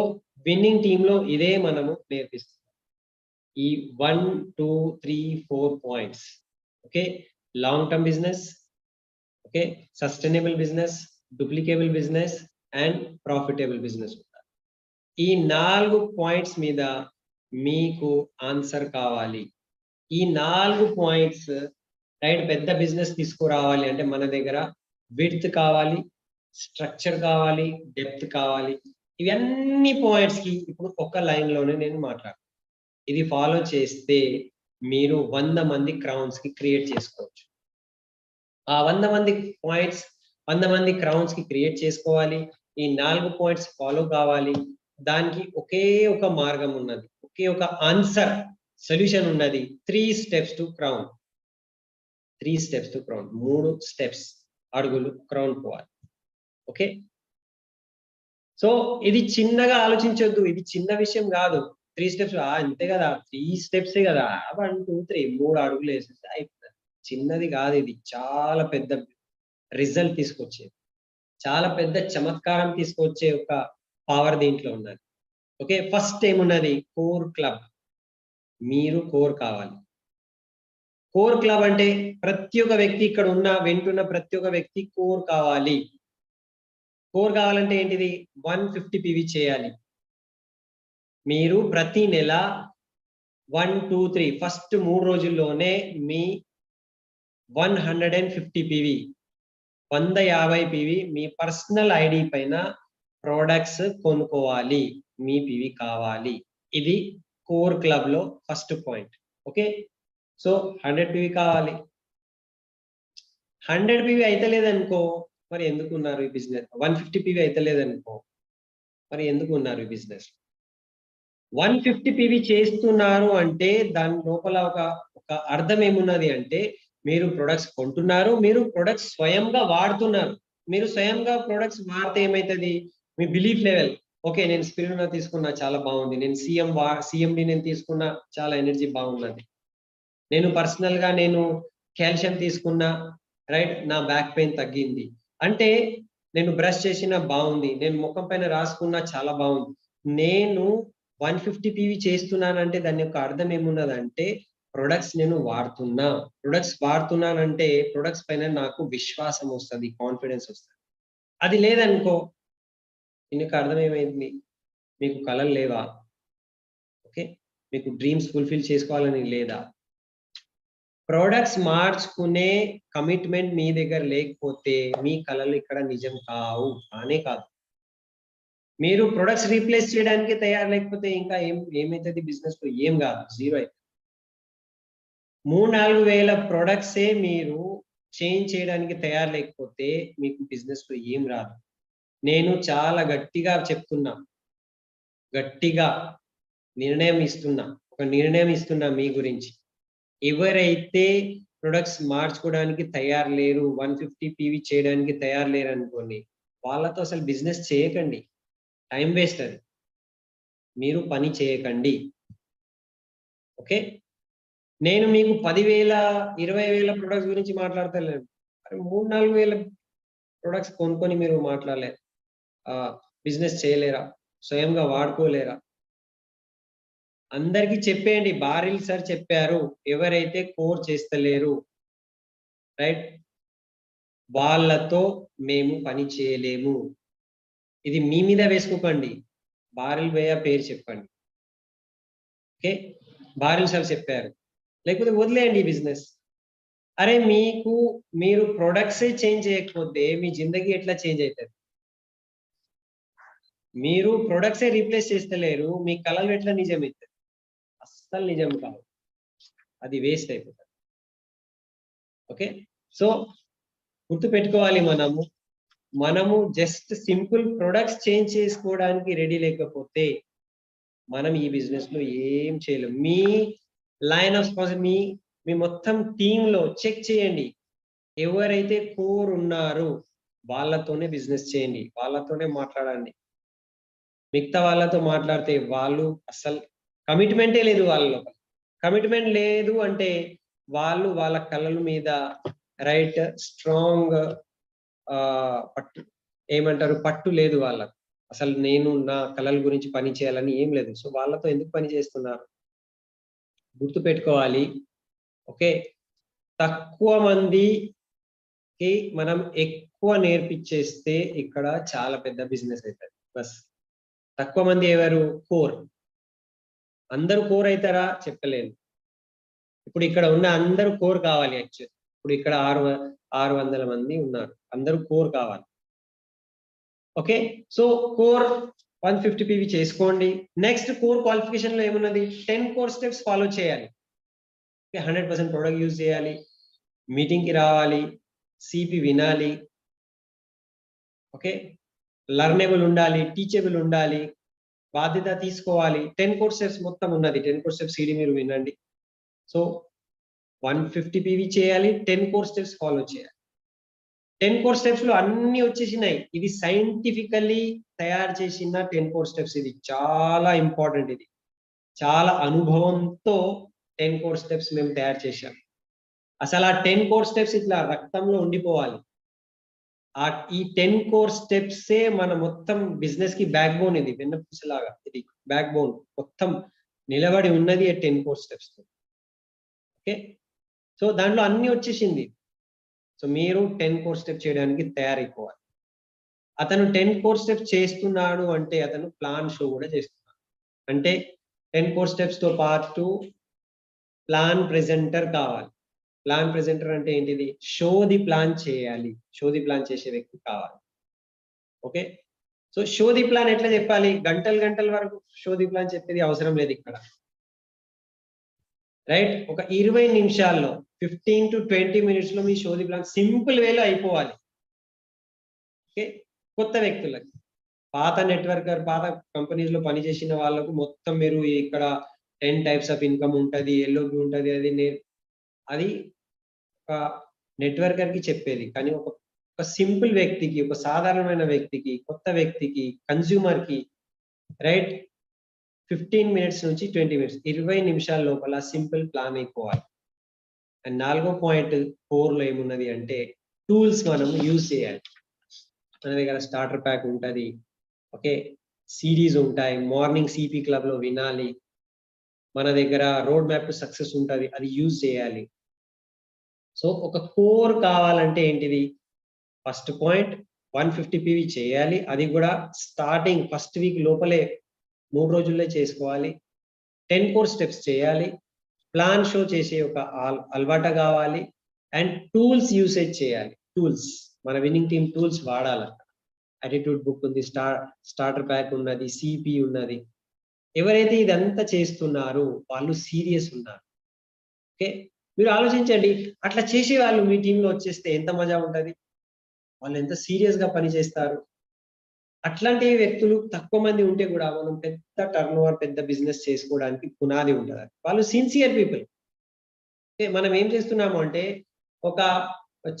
విన్నింగ్ టీమ్ లో ఇదే మనము నేర్పిస్తాం, ఈ 1 2 3 4 points. Okay, long term business, okay, sustainable business, duplicable business and profitable business. ఈ 4 పాయింట్స్ మీద మీకు ఆన్సర్ కావాలి. ఈ 4 పాయింట్స్ రైట్, పెద్ద బిజినెస్ తీసుకురావాలి అంటే మన దగ్గర విడ్త్ కావాలి, స్ట్రక్చర్ కావాలి, డెప్త్ కావాలి. ఇవన్నీ పాయింట్స్ కి ఇప్పుడు ఒక లైన్ లోనే నేను మాట్లాడతాను. ఇది ఫాలో చేస్తే మీరు 100 మంది క్రౌన్స్ కి క్రియేట్ చేసుకోవచ్చు. ఆ 100 మంది పాయింట్స్, 100 మంది క్రౌన్స్ కి క్రియేట్ చేసుకోవాలి. ఈ 4 పాయింట్స్ ఫాలో కావాలి. దానికి ఒకే ఒక మార్గం ఉన్నది, ఒకే ఒక ఆన్సర్, సొల్యూషన్ ఉన్నది. 3 steps to crown. 3 steps to crown, 3 steps, అడుగులు క్రౌన్ పోవాలి. ఓకే, సో ఇది చిన్నగా ఆలోచించొద్దు, ఇది చిన్న విషయం కాదు. 3 స్టెప్స్ అంతే కదా, 3 స్టెప్సే కదా, 1 2 3 3 అడుగులు వేసేస్తే అయిపోతుంది. చిన్నది కాదు, ఇది చాలా పెద్ద రిజల్ట్ తీసుకొచ్చేది, చాలా పెద్ద చమత్కారం తీసుకొచ్చే ఒక పవర్ దీంట్లో ఉన్నది. ఓకే, ఫస్ట్ ఏమున్నది, కోర్ క్లబ్. మీరు కోర్ కావాలి. కోర్ క్లబ్ అంటే ప్రతి ఒక్క వ్యక్తి, ఇక్కడ ఉన్న వింటున్న ప్రతి ఒక్క వ్యక్తి కోర్ కావాలి. కోర్ కావాలంటే ఏంటిది, 150 పివి చేయాలి. మీరు ప్రతి నెల 1 2 3 ఫస్ట్ 3 రోజుల్లోనే మీ 150 పివి, 150 పివి మీ పర్సనల్ ఐడి పైన ప్రోడక్ట్స్ కొనుక్కోవాలి, మీ పివి కావాలి. ఇది కోర్ క్లబ్ లో first point. Okay, so 100 PV కావాలి. 100 పివి అయితే లేదనుకో, మరి ఎందుకు ఉన్నారు ఈ బిజినెస్. 150 పివి అయితే లేదనుకో, మరి ఎందుకు ఉన్నారు ఈ బిజినెస్. 150 పివి చేస్తున్నారు అంటే దాని లోపల ఒక అర్థం ఏమున్నది అంటే, మీరు ప్రొడక్ట్స్ కొంటున్నారు, మీరు ప్రొడక్ట్స్ స్వయంగా వాడుతున్నారు. మీరు స్వయంగా ప్రొడక్ట్స్ వాడితే ఏమైతుంది, మీ బిలీఫ్ లెవెల్, ఓకే నేను స్పిరులినా తీసుకున్నా చాలా బాగుంది, నేను సిఎండి నేను తీసుకున్నా చాలా ఎనర్జీ బాగున్నది, నేను పర్సనల్ గా నేను కాల్షియం తీసుకున్నా రైట్, నా బ్యాక్ పెయిన్ తగ్గింది, అంటే నేను బ్రష్ చేసినా బాగుంది, నేను ముఖం పైన రాసుకున్నా చాలా బాగుంది. నేను 150 పివి చేస్తున్నానంటే దాని యొక్క అర్థం ఏమున్నదంటే, ప్రొడక్ట్స్ నేను వాడుతున్నా. ప్రొడక్ట్స్ వాడుతున్నానంటే ప్రొడక్ట్స్ పైన నాకు విశ్వాసం వస్తుంది, కాన్ఫిడెన్స్ వస్తుంది. అది లేదనుకో, దీనికి అర్థం ఏమైంది, మీకు కళలు లేవా. ఓకే, మీకు డ్రీమ్స్ ఫుల్ఫిల్ చేసుకోవాలని లేదా. ప్రొడక్ట్స్ మార్చుకునే కమిట్మెంట్ మీ దగ్గర లేకపోతే మీ కళలు ఇక్కడ నిజం కావు, కానే కాదు. మీరు ప్రొడక్ట్స్ రీప్లేస్ చేయడానికి తయారు లేకపోతే ఇంకా ఏమైతుంది బిజినెస్ లో, ఏం కాదు, జీరో అయితే. 3-4 వేల ప్రొడక్ట్సే మీరు చేంజ్ చేయడానికి తయారు లేకపోతే మీకు బిజినెస్ లో ఏం రాదు. నేను చాలా గట్టిగా చెప్తున్నా, గట్టిగా ఒక నిర్ణయం ఇస్తున్నా మీ గురించి. ఎవరైతే ప్రొడక్ట్స్ మార్చుకోవడానికి తయారు లేరు, 150 పివి చేయడానికి తయారు లేరు అనుకోండి, వాళ్ళతో అసలు బిజినెస్ చేయకండి, టైం వేస్ట్ అది, మీరు పని చేయకండి. ఓకే, నేను మీకు 10,000 20,000 ప్రొడక్ట్స్ గురించి మాట్లాడతలేను. 3-4 వేల ప్రొడక్ట్స్ కొనుక్కొని మీరు మాట్లాడలేరు, బిజినెస్ చేయలేరా, స్వయంగా వాడుకోలేరా. అందరికీ చెప్పేయండి, బారిల్ సార్ చెప్పారు, ఎవరైతే కోర్ చేస్తలేరు రైట్, వాళ్ళతో మేము పని చేయలేము. ఇది మీ మీద వేసుకోకండి, బారిల్ భయ్య పేరు చెప్పండి. ఓకే, బారిల్ సార్ చెప్పారు, లేకపోతే వదిలేయండి ఈ బిజినెస్. అరే మీరు ప్రొడక్ట్సే చేంజ్ చేయకపోతే మీ జిందగీ ఎట్లా చేంజ్ అవుతుంది. మీరు ప్రొడక్ట్సే రీప్లేస్ చేస్తలేరు, మీ కళలు ఎట్లా నిజం అవుతుంది, అస్సలు నిజం కాదు. అది వేస్ట్ అయిపోతుంది. ఓకే, సో గుర్తుపెట్టుకోవాలి, మనము జస్ట్ సింపుల్ ప్రొడక్ట్స్ చేంజ్ చేసుకోవడానికి రెడీ లేకపోతే మనం ఈ బిజినెస్ లో ఏం చేయలేం. మీ లైన్ ఆఫ్ మీ మొత్తం టీంలో చెక్ చేయండి, ఎవరైతే కోర్ ఉన్నారో వాళ్ళతోనే బిజినెస్ చేయండి, వాళ్ళతోనే మాట్లాడండి. మిగతా వాళ్ళతో మాట్లాడితే వాళ్ళు అసలు కమిట్మెంటే లేదు, వాళ్ళలో కమిట్మెంట్ లేదు అంటే వాళ్ళు వాళ్ళ కళల మీద రైట్ స్ట్రాంగ్ పట్టు ఏమంటారు, పట్టు లేదు వాళ్ళకు. అసలు నేను నా కళల గురించి పని చేయాలని ఏం లేదు. సో వాళ్ళతో ఎందుకు పని చేస్తున్నారు? గుర్తు పెట్టుకోవాలి. ఓకే, తక్కువ మందికి మనం ఎక్కువ నేర్పించేస్తే ఇక్కడ చాలా పెద్ద బిజినెస్ అవుతుంది. బస్ తక్కువ మంది ఎవరు? కోర్. అందరూ కోర్ అవుతారా? చెప్పలేను. ఇప్పుడు ఇక్కడ ఉన్న అందరూ కోర్ కావాలి. యాక్చువల్ ఇప్పుడు ఇక్కడ 600 మంది ఉన్నారు, అందరూ కోర్ కావాలి. ఓకే, సో కోర్ 150 PV చేసుకోండి. నెక్స్ట్ కోర్ క్వాలిఫికేషన్ లో ఏమున్నది? 10 కోర్ స్టెప్స్ ఫాలో చేయాలి. 100% ప్రొడక్ట్ యూజ్ చేయాలి, మీటింగ్ కి రావాలి, సిపి వినాలి. ఓకే, లర్నబుల్ ఉండాలి, టీచబుల్ ఉండాలి, బాధ్యత తీసుకోవాలి. 10 కోర్ స్టెప్స్ మొత్తం ఉన్నది. 10 కోర్ స్టెప్స్ సిడి మీరు వినండి. సో 150 PV చేయాలి, 10 కోర్ స్టెప్స్ ఫాలో చేయాలి. 10 కోర్ స్టెప్స్ లో అన్ని వచ్చేసినాయి. ఇది సైంటిఫికల్లీ తయారు చేసిన 10 కోర్ స్టెప్స్. ఇది చాలా ఇంపార్టెంట్. ఇది చాలా అనుభవంతో 10 కోర్ స్టెప్స్ మేము తయారు చేశాం. అసలు ఆ 10 కోర్ స్టెప్స్ ఇట్లా రక్తంలో ఉండిపోవాలి. ఈ 10 కోర్ స్టెప్సే మన మొత్తం బిజినెస్ కి బ్యాక్ బోన్. ఇది వెన్నపూసలాగా, ఇది బ్యాక్ బోన్ మొత్తం నిలబడి ఉన్నది 10 కోర్ స్టెప్స్. ఓకే, సో దాంట్లో అన్ని వచ్చేసింది. సో మీరు 10 కోర్ స్టెప్ చేయడానికి తయారైపోవాలి. అతను 10 కోర్ స్టెప్స్ చేస్తున్నాడు అంటే అతను ప్లాన్ షో కూడా చేస్తున్నాడు. అంటే 10 కోర్ స్టెప్స్ తో పాటు ప్లాన్ ప్రెజెంటర్ కావాలి. ప్లాన్ ప్రెజెంటర్ అంటే ఏంటిది? షో ది ప్లాన్ చేయాలి, షో ది ప్లాన్ చేసే వ్యక్తి కావాలి. Okay, so show the plan ఎట్లా చెప్పాలి? గంటల వరకు షో ది ప్లాన్ చెప్పేది అవసరం లేదు ఇక్కడ. రైట్, ఒక 20 నిమిషాల్లో 15 to 20 minutes లో మీ షో ది ప్లాన్ సింపుల్ వేలో అయిపోవాలి. ఓకే, కొత్త వ్యక్తులకి, పాత నెట్వర్కర్, పాత కంపెనీస్ లో పనిచేసిన వాళ్ళకు మొత్తం మీరు ఇక్కడ 10 types ఆఫ్ ఇన్కమ్ ఉంటది, ఎల్ఓపి ఉంటది, అది ఒక నెట్వర్కర్ కి చెప్పేది. కానీ ఒక సింపుల్ వ్యక్తికి, ఒక సాధారణమైన వ్యక్తికి, కొత్త వ్యక్తికి, కన్స్యూమర్ కి రైట్ 15 minutes నుంచి 20 minutes 20 నిమిషాల లోపల సింపుల్ ప్లాన్ అయిపోవాలి. అండ్ 4వ పాయింట్ కోర్ లో ఏమున్నది అంటే టూల్స్ మనం యూజ్ చేయాలి. మన దగ్గర స్టార్టర్ ప్యాక్ ఉంటది. ఓకే, సిరీస్ ఉంటాయి, మార్నింగ్ సిపి క్లబ్ లో వినాలి, మన దగ్గర రోడ్ మ్యాప్ టు సక్సెస్ ఉంటది, అది యూజ్ చేయాలి. సో ఒక కోర్ కావాలంటే ఏంటిది? ఫస్ట్ పాయింట్ 150 PV చేయాలి. అది కూడా స్టార్టింగ్ ఫస్ట్ వీక్ లోపలే 3 రోజుల్లో చేసుకోవాలి. 10 కోర్ స్టెప్స్ చేయాలి, ప్లాన్ షో చేసే ఒక అలవాట కావాలి, అండ్ టూల్స్ యూసేజ్ చేయాలి. టూల్స్, మన విన్నింగ్ టీమ్ టూల్స్ వాడాలి. యాటిట్యూడ్ బుక్ ఉంది, స్టార్టర్ ప్యాక్ ఉన్నది, సిపి ఉన్నది. ఎవరైతే ఇదంతా చేస్తున్నారో వాళ్ళు సీరియస్ ఉన్నారు. ఓకే, మీరు ఆలోచించండి, అట్లా చేసే వాళ్ళు మీ టీంలో వచ్చేస్తే ఎంత మజా ఉంటది. వాళ్ళు ఎంత సీరియస్ గా పనిచేస్తారు. అట్లాంటి వ్యక్తులు తక్కువ మంది ఉంటే కూడా మనం పెద్ద టర్న్ ఓవర్, పెద్ద బిజినెస్ చేసుకోవడానికి పునాది ఉంటుంది. వాళ్ళు సిన్సియర్ పీపుల్. మనం ఏం చేస్తున్నాము అంటే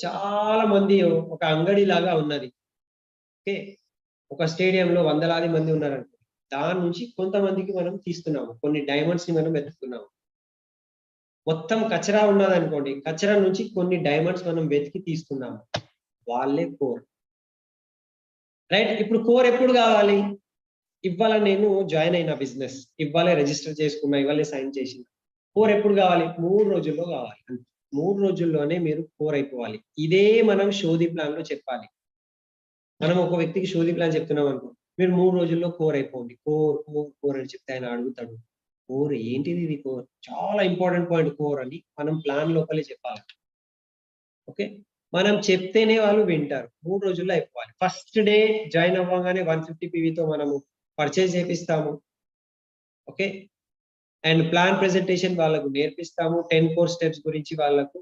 చాలా మంది ఒక అంగడి లాగా ఉన్నది. ఓకే, ఒక స్టేడియంలో వందలాది మంది ఉన్నారనుకో, దాని నుంచి కొంతమందికి మనం తీస్తున్నాము, కొన్ని డైమండ్స్ ని మనం వెతుకుతున్నాము. మొత్తం కచరా ఉన్నదనుకోండి, కచరా నుంచి కొన్ని డైమండ్స్ మనం వెతికి తీస్తున్నాము. వాళ్ళే కోర్. రైట్, ఇప్పుడు కోర్ ఎప్పుడు కావాలి? ఇవాళ నేను జాయిన్ అయిన బిజినెస్, ఇవాళ రిజిస్టర్ చేసుకున్నా, ఇవాళ సైన్ చేసిన. కోర్ ఎప్పుడు కావాలి? 3 రోజుల్లో కావాలి. 3 రోజుల్లోనే మీరు కోర్ అయిపోవాలి. ఇదే మనం షోది ప్లాన్ లో చెప్పాలి. మనం ఒక వ్యక్తికి షోది ప్లాన్ చెప్తున్నాం అనుకో, మీరు 3 రోజుల్లో కోర్ అయిపోండి. కోర్ అని చెప్తే ఆయన అడుగుతాడు, కోర్ ఏంటిది? ఇది కోర్ చాలా ఇంపార్టెంట్ పాయింట్ కోర్ అని మనం ప్లాన్ లోపలే చెప్పాలి. ఓకే, మనం చెప్తేనే వాళ్ళు వింటారు. 3 రోజుల్లో అయిపోవాలి. ఫస్ట్ డే జాయిన్ అవ్వగానే 150 PVతో మనము పర్చేజ్ చేపిస్తాము. ఓకే, అండ్ ప్లాన్ ప్రెజెంటేషన్ వాళ్ళకు నేర్పిస్తాము. 10 కోర్ స్టెప్స్ గురించి వాళ్ళకు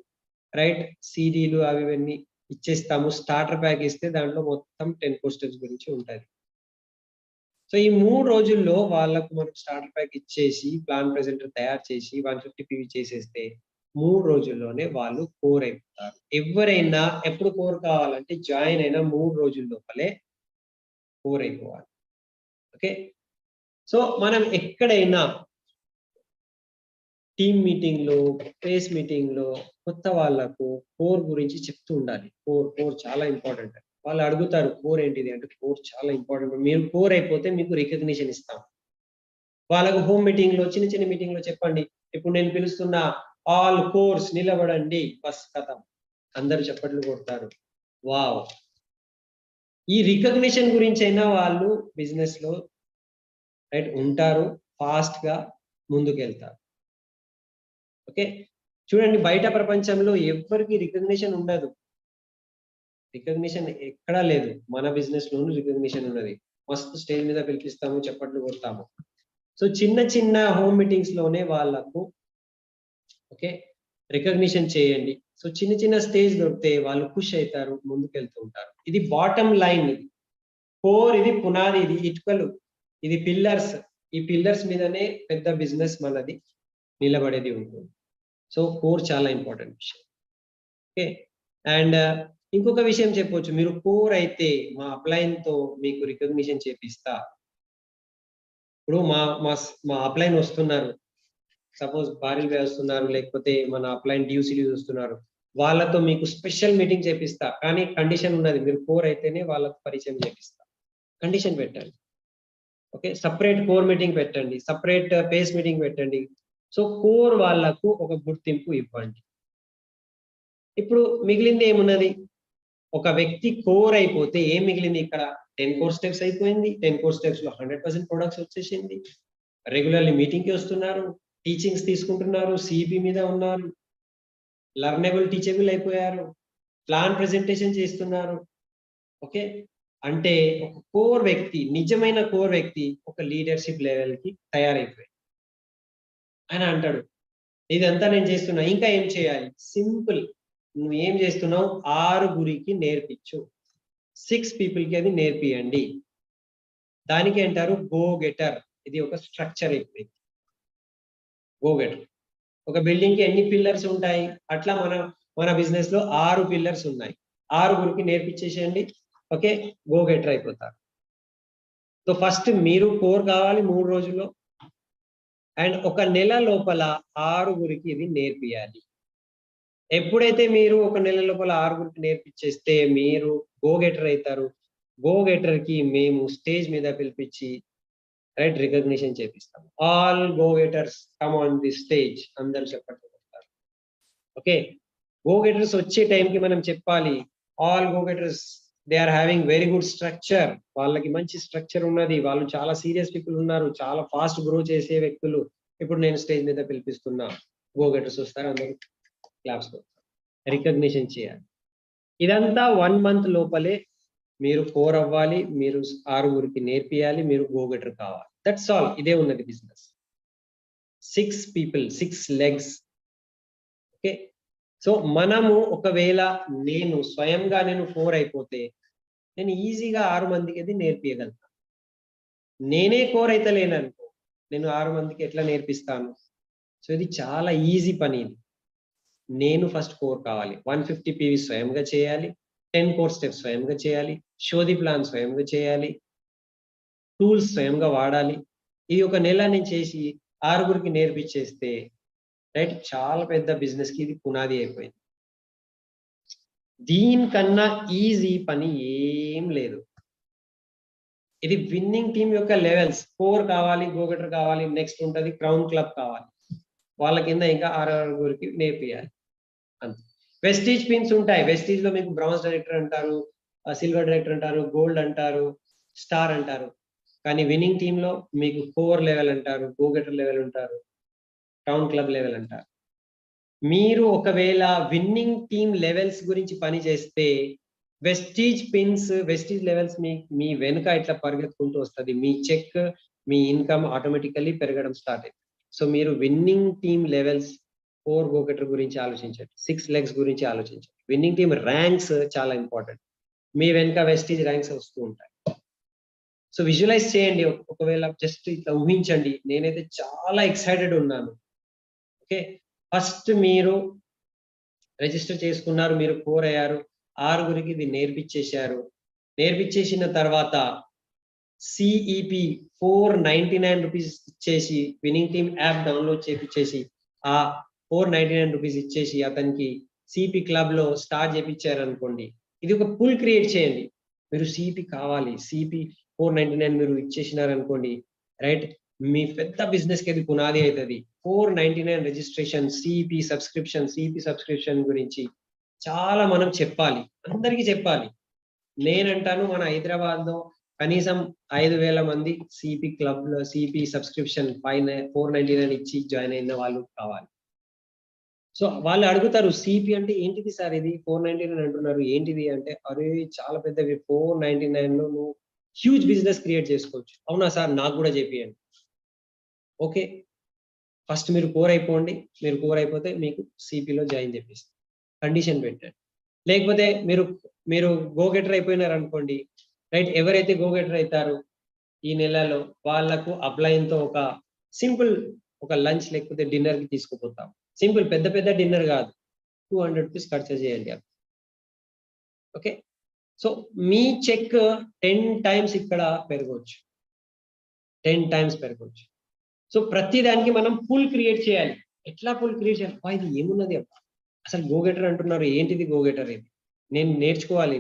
రైట్ సీడీలు అవి ఇవన్నీ ఇచ్చేస్తాము. స్టార్టర్ ప్యాక్ ఇస్తే దాంట్లో మొత్తం 10 కోర్ స్టెప్స్ గురించి ఉంటుంది. సో ఈ 3 రోజుల్లో వాళ్ళకు మనం స్టార్టర్ ప్యాక్ ఇచ్చేసి ప్లాన్ ప్రెజెంటర్ తయారు చేసి 150 PV చేసేస్తే 3 రోజుల్లోనే వాళ్ళు కోర్ అయిపోతారు. ఎవరైనా ఎప్పుడు కోర్ కావాలంటే జాయిన్ అయిన 3 రోజుల లోపలే కోర్ అయిపోవాలి. ఓకే. సో మనం ఎక్కడైనా టీమ్ మీటింగ్‌లో, ప్రేస్ మీటింగ్‌లో కొత్త వాళ్ళకు కోర్ గురించి చెప్తూ ఉండాలి. కోర్ చాలా ఇంపార్టెంట్. వాళ్ళు అడుగుతారు కోర్ ఏంటిది అంటే కోర్ చాలా ఇంపార్టెంట్. మీరు కోర్ అయిపోతే మీకు రికగ్నిషన్ ఇస్తాం. వాళ్ళకు హోమ్ మీటింగ్‌లో చిన్న మీటింగ్‌లో చెప్పండి. ఇప్పుడు నేను పిలుస్తున్న ఆల్ కోర్స్ నిలబడండి. బస్ ఖతం. అందరూ చప్పట్లు కొడతారు. వావ్! ఈ రికగ్నిషన్ గురించైనా వాళ్ళు బిజినెస్‌లో రైట్ ఉంటారు. ఫాస్ట్‌గా ముందుకెళ్తారు. ఓకే. చూడండి బయట ప్రపంచంలో ఎవ్వరికీ రికగ్నిషన్ ఉండదు. రికగ్నిషన్ ఎక్కడా లేదు. మన బిజినెస్‌లోనూ రికగ్నిషన్ ఉన్నది. మస్తు స్టేజ్ మీద పిలిపిస్తాము, చప్పట్లు కొడతాము. సో చిన్న హోమ్ మీటింగ్స్‌లోనే వాళ్ళకు ఓకే. రికగ్నిషన్ చేయండి. సో చిన్న స్టేజ్ దొరికితే వాళ్ళు ఖుష్ అయితారు, ముందుకెళ్తూ ఉంటారు. ఇది బాటమ్ లైన్ ఇది. కోర్ ఇది పునాది, ఇది ఇటుకలు, ఇది పిల్లర్స్. ఈ పిల్లర్స్ మీదనే పెద్ద బిజినెస్ మనది నిలబడేది ఉంటుంది. సో కోర్ చాలా ఇంపార్టెంట్ విషయం. ఓకే. అండ్ ఇంకొక విషయం చెప్పొచ్చు. మీరు కోర్ అయితే మా అప్లైన్‌తో మీకు రికగ్నిషన్ చేపిస్తా. ఇప్పుడు మా అప్లైన్ వస్తున్నారు. సపోజ్ బారిల్ బే వస్తున్నారు, లేకపోతే మన అప్లైన్ డ్యూసీలు వస్తున్నారు. వాళ్ళతో మీకు స్పెషల్ మీటింగ్ చేపిస్తా. కానీ కండిషన్ ఉన్నది. మీరు కోర్ అయితేనే వాళ్ళకి పరిచయం చేపిస్తా. కండిషన్ పెట్టండి. ఓకే. సెపరేట్ కోర్ మీటింగ్ పెట్టండి. సెపరేట్ పేస్ మీటింగ్ పెట్టండి. సో కోర్ వాళ్ళకు ఒక గుర్తింపు ఇవ్వండి. ఇప్పుడు మిగిలింది ఏమున్నది? ఒక వ్యక్తి కోర్ అయిపోతే ఏం మిగిలింది ఇక్కడ? 10 కోర్ స్టెప్స్ అయిపోయింది. 10 కోర్ స్టెప్స్‌లో 100% ప్రొడక్ట్స్ వచ్చేసింది. రెగ్యులర్‌లీ మీటింగ్‌కి వస్తున్నారు. టీచింగ్స్ తీసుకుంటున్నారు. సిఈపి మీద ఉన్నారు. లర్నబుల్, టీచబుల్ అయిపోయారు. ప్లాన్ ప్రెజెంటేషన్ చేస్తున్నారు. ఓకే. అంటే ఒక కోర్ వ్యక్తి, నిజమైన కోర్ వ్యక్తి ఒక లీడర్‌షిప్ లెవెల్‌కి తయారైపోయాడు. ఆయన అంటాడు, ఇదంతా నేను చేస్తున్నా. ఇంకా ఏం చేయాలి? సింపుల్. నువ్వేం చేస్తున్నావు? 6గురికి నేర్పించు. 6 పీపుల్‌కి అది నేర్పియండి. దానికి అంటారు గో గెటర్. ఇది ఒక స్ట్రక్చర్ అయిపోయింది. Go getter. ఒక బిల్డింగ్‌కి ఎన్ని పిల్లర్స్ ఉంటాయి? అట్లా మన బిజినెస్‌లో 6 పిల్లర్స్ ఉన్నాయి. 6గురికి నేర్పించేసేయండి. ఓకే. గో గెటర్ అయిపోతారు. సో ఫస్ట్ మీరు కోర్ కావాలి 3 రోజుల్లో. అండ్ ఒక నెల లోపల 6గురికి ఇది నేర్పియాలి. ఎప్పుడైతే మీరు ఒక నెల లోపల 6గురికి నేర్పించేస్తే మీరు గో గెటర్ అయితారు. గో గెటర్‌కి మేము స్టేజ్ మీద పిలిపించి రైట్ రికగ్నిషన్ చేపిస్తాం. All go getters come on the stage. అందరూ చప్పట్లు కొడతారు. ఓకే. గో గెటర్స్ వచ్చే టైంకి మనం చెప్పాలి. All go getters they are having very good structure. వాళ్ళకి మంచి స్ట్రక్చర్ ఉన్నది. వాళ్ళు చాలా సీరియస్ పీపుల్ ఉన్నారు. చాలా ఫాస్ట్ గ్రో చేసే వ్యక్తులు. ఇప్పుడు నేను స్టేజ్ మీద పిలిపిస్తున్నా. గో గెటర్స్ వస్తారు. అందరూ క్లాప్స్ కొడతారు. రికగ్నిషన్ చేయాలి. ఇదంతా 1 మంత్ లోపలే మీరు కోర్ అవ్వాలి. మీరు 6గురికి నేర్పియాలి. మీరు గో గెటర్ కావాలి. That's all. ఇదే ఉన్నది business. 6 people, 6 legs. Okay. So మనము ఒకవేళ నేను స్వయంగా 4 అయిపోతే నేను ఈజీగా 6 మందికి అది నేర్పియగలుగుతాను. నేనే కోర్ అయితే లేననుకో నేను 6 మందికి ఎట్లా నేర్పిస్తాను? సో ఇది చాలా ఈజీ పని ఇది. నేను ఫస్ట్ కోర్ కావాలి. 150 పీవీ స్వయంగా చేయాలి. 10 కోర్ స్టెప్స్ స్వయంగా చేయాలి. షో ది ప్లాన్ స్వయంగా చేయాలి. టూల్స్ స్వయంగా వాడాలి. ఇది ఒక నెల నేను చేసి 6గురికి నేర్పించేస్తే రైట్ చాలా పెద్ద బిజినెస్‌కి ఇది పునాది అయిపోయింది. దీనికన్నా ఈజీ పని ఏం లేదు. ఇది విన్నింగ్ టీమ్ యొక్క లెవెల్స్. కోర్ కావాలి, గో గెటర్ కావాలి, నెక్స్ట్ ఉంటది క్రౌన్ క్లబ్ కావాలి. వాళ్ళ కింద ఇంకా 6గురికి నేర్పియాలి. అంతే. వెస్టీజ్ పిన్స్ ఉంటాయి. వెస్టీజ్‌లో మీకు బ్రాంజ్ డైరెక్టర్ అంటారు, సిల్వర్ డైరెక్టర్ అంటారు, గోల్డ్ అంటారు, స్టార్ అంటారు. కానీ విన్నింగ్ టీమ్‌లో మీకు కోర్ లెవెల్ అంటారు, గో గెటర్ లెవెల్ అంటారు, క్రౌన్ క్లబ్ లెవెల్ అంటారు. మీరు ఒకవేళ విన్నింగ్ టీమ్ లెవెల్స్ గురించి పని చేస్తే వెస్టీజ్ పిన్స్, వెస్టీజ్ లెవెల్స్ మీ వెనుక ఇట్లా పరిగెత్తుకుంటూ వస్తది. మీ చెక్, మీ ఇన్‌కమ్ ఆటోమేటికల్లీ పెరగడం స్టార్ట్ అయితది. సో మీరు winning team levels 4 go getter గురించి ఆలోచించండి, 6 లెగ్స్ గురించి ఆలోచించండి. విన్నింగ్ టీమ్ ర్యాంక్స్ చాలా ఇంపార్టెంట్. మీ వెనుక వెస్టీజ్ ర్యాంక్స్ వస్తూ ఉంటాయి. సో విజువలైజ్ చేయండి. ఒకవేళ జస్ట్ ఇట్లా ఊహించండి. నేనైతే చాలా ఎక్సైటెడ్ ఉన్నాను. ఓకే, ఫస్ట్ మీరు రిజిస్టర్ చేసుకున్నారు, మీరు కోర్ అయ్యారు, 6గురికి ఇది నేర్పించేశారు. నేర్పించేసిన తర్వాత సిఈపి 499 రూపీస్ ఇచ్చేసి విన్నింగ్ టీమ్ యాప్ డౌన్లోడ్ చేపించేసి ఆ 499 రూపీస్ ఇచ్చేసి అతనికి సిపి క్లబ్ లో స్టార్ట్ చేపించారు అనుకోండి. ఇది ఒక పుల్ క్రియేట్ చేయండి. మీరు సిపి కావాలి, సిపి 499 మీరు ఇచ్చేసినారు అనుకోండి, రైట్, మీ పెద్ద బిజినెస్ కి అది పునాది అవుతుంది. 499 రిజిస్ట్రేషన్ సిపి సబ్స్క్రిప్షన్ గురించి చాలా మనం చెప్పాలి, అందరికీ చెప్పాలి. నేనంటాను మన హైదరాబాద్ లో కనీసం 5,000 మంది సిపి క్లబ్ లో సిపి సబ్స్క్రిప్షన్ 499 ఇచ్చి జాయిన్ అయిన వాళ్ళు కావాలి. సో వాళ్ళు అడుగుతారు, సిపి అంటే ఏంటిది సార్, ఇది 499 అంటున్నారు ఏంటిది అంటే, అరే చాలా పెద్దవి, 499 లో నువ్వు హ్యూజ్ బిజినెస్ క్రియేట్ చేసుకోవచ్చు. అవునా సార్, నాకు కూడా చెప్పియండి. ఓకే, ఫస్ట్ మీరు కోర్ అయిపోండి. మీరు కోర్ అయిపోతే మీకు సిపిలో జాయిన్ చేపిస్తాం, కండిషన్ పెట్టండి. లేకపోతే మీరు గో గెటర్ అయిపోయినారు అనుకోండి, రైట్, ఎవరైతే గో గెటర్ అవుతారో ఈ నెలలో వాళ్ళకు అప్లైన్ తో ఒక సింపుల్ ఒక లంచ్ లేకపోతే డిన్నర్ కి తీసుకుపోతాం. సింపుల్, పెద్ద డిన్నర్ కాదు, 200 రూపీస్ ఖర్చు చేయండి. ఓకే, సో మీ చెక్ 10 టైమ్స్ ఇక్కడ పెరగవచ్చు, 10 టైమ్స్ పెరగవచ్చు. సో ప్రతి దానికి మనం పూల్ క్రియేట్ చేయాలి. ఎట్లా పూల్ క్రియేట్ చేయాలి? ఇది ఏమున్నది అబ్బా, అసలు గో గెటర్ అంటున్నారు, ఏంటిది గో గెటర్, ఇది నేను నేర్చుకోవాలి,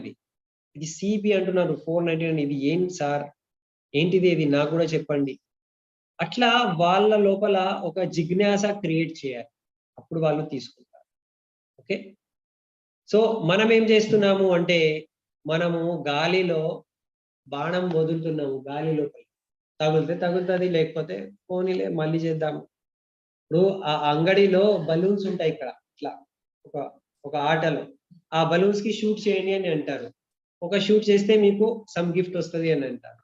ఇది సిపి అంటున్నారు 499, ఇది ఏం సార్, ఏంటిది, ఇది నాకు కూడా చెప్పండి. అట్లా వాళ్ళ లోపల ఒక జిజ్ఞాస క్రియేట్ చేయాలి, అప్పుడు వాళ్ళు తీసుకుంటారు. ఓకే, సో మనం ఏం చేస్తున్నాము అంటే, మనము గాలిలో బాణం వదులుతున్నాము, గాలిలో తగులితే తగులుతుంది, లేకపోతే పోనీలే మళ్ళీ చేద్దాము. ఇప్పుడు ఆ అంగడిలో బలూన్స్ ఉంటాయి ఇక్కడ, ఇట్లా ఒక ఆటలో ఆ బలూన్స్ కి షూట్ చేయండి అని అంటారు. ఒక షూట్ చేస్తే మీకు సమ్ గిఫ్ట్ వస్తుంది అని అంటారు.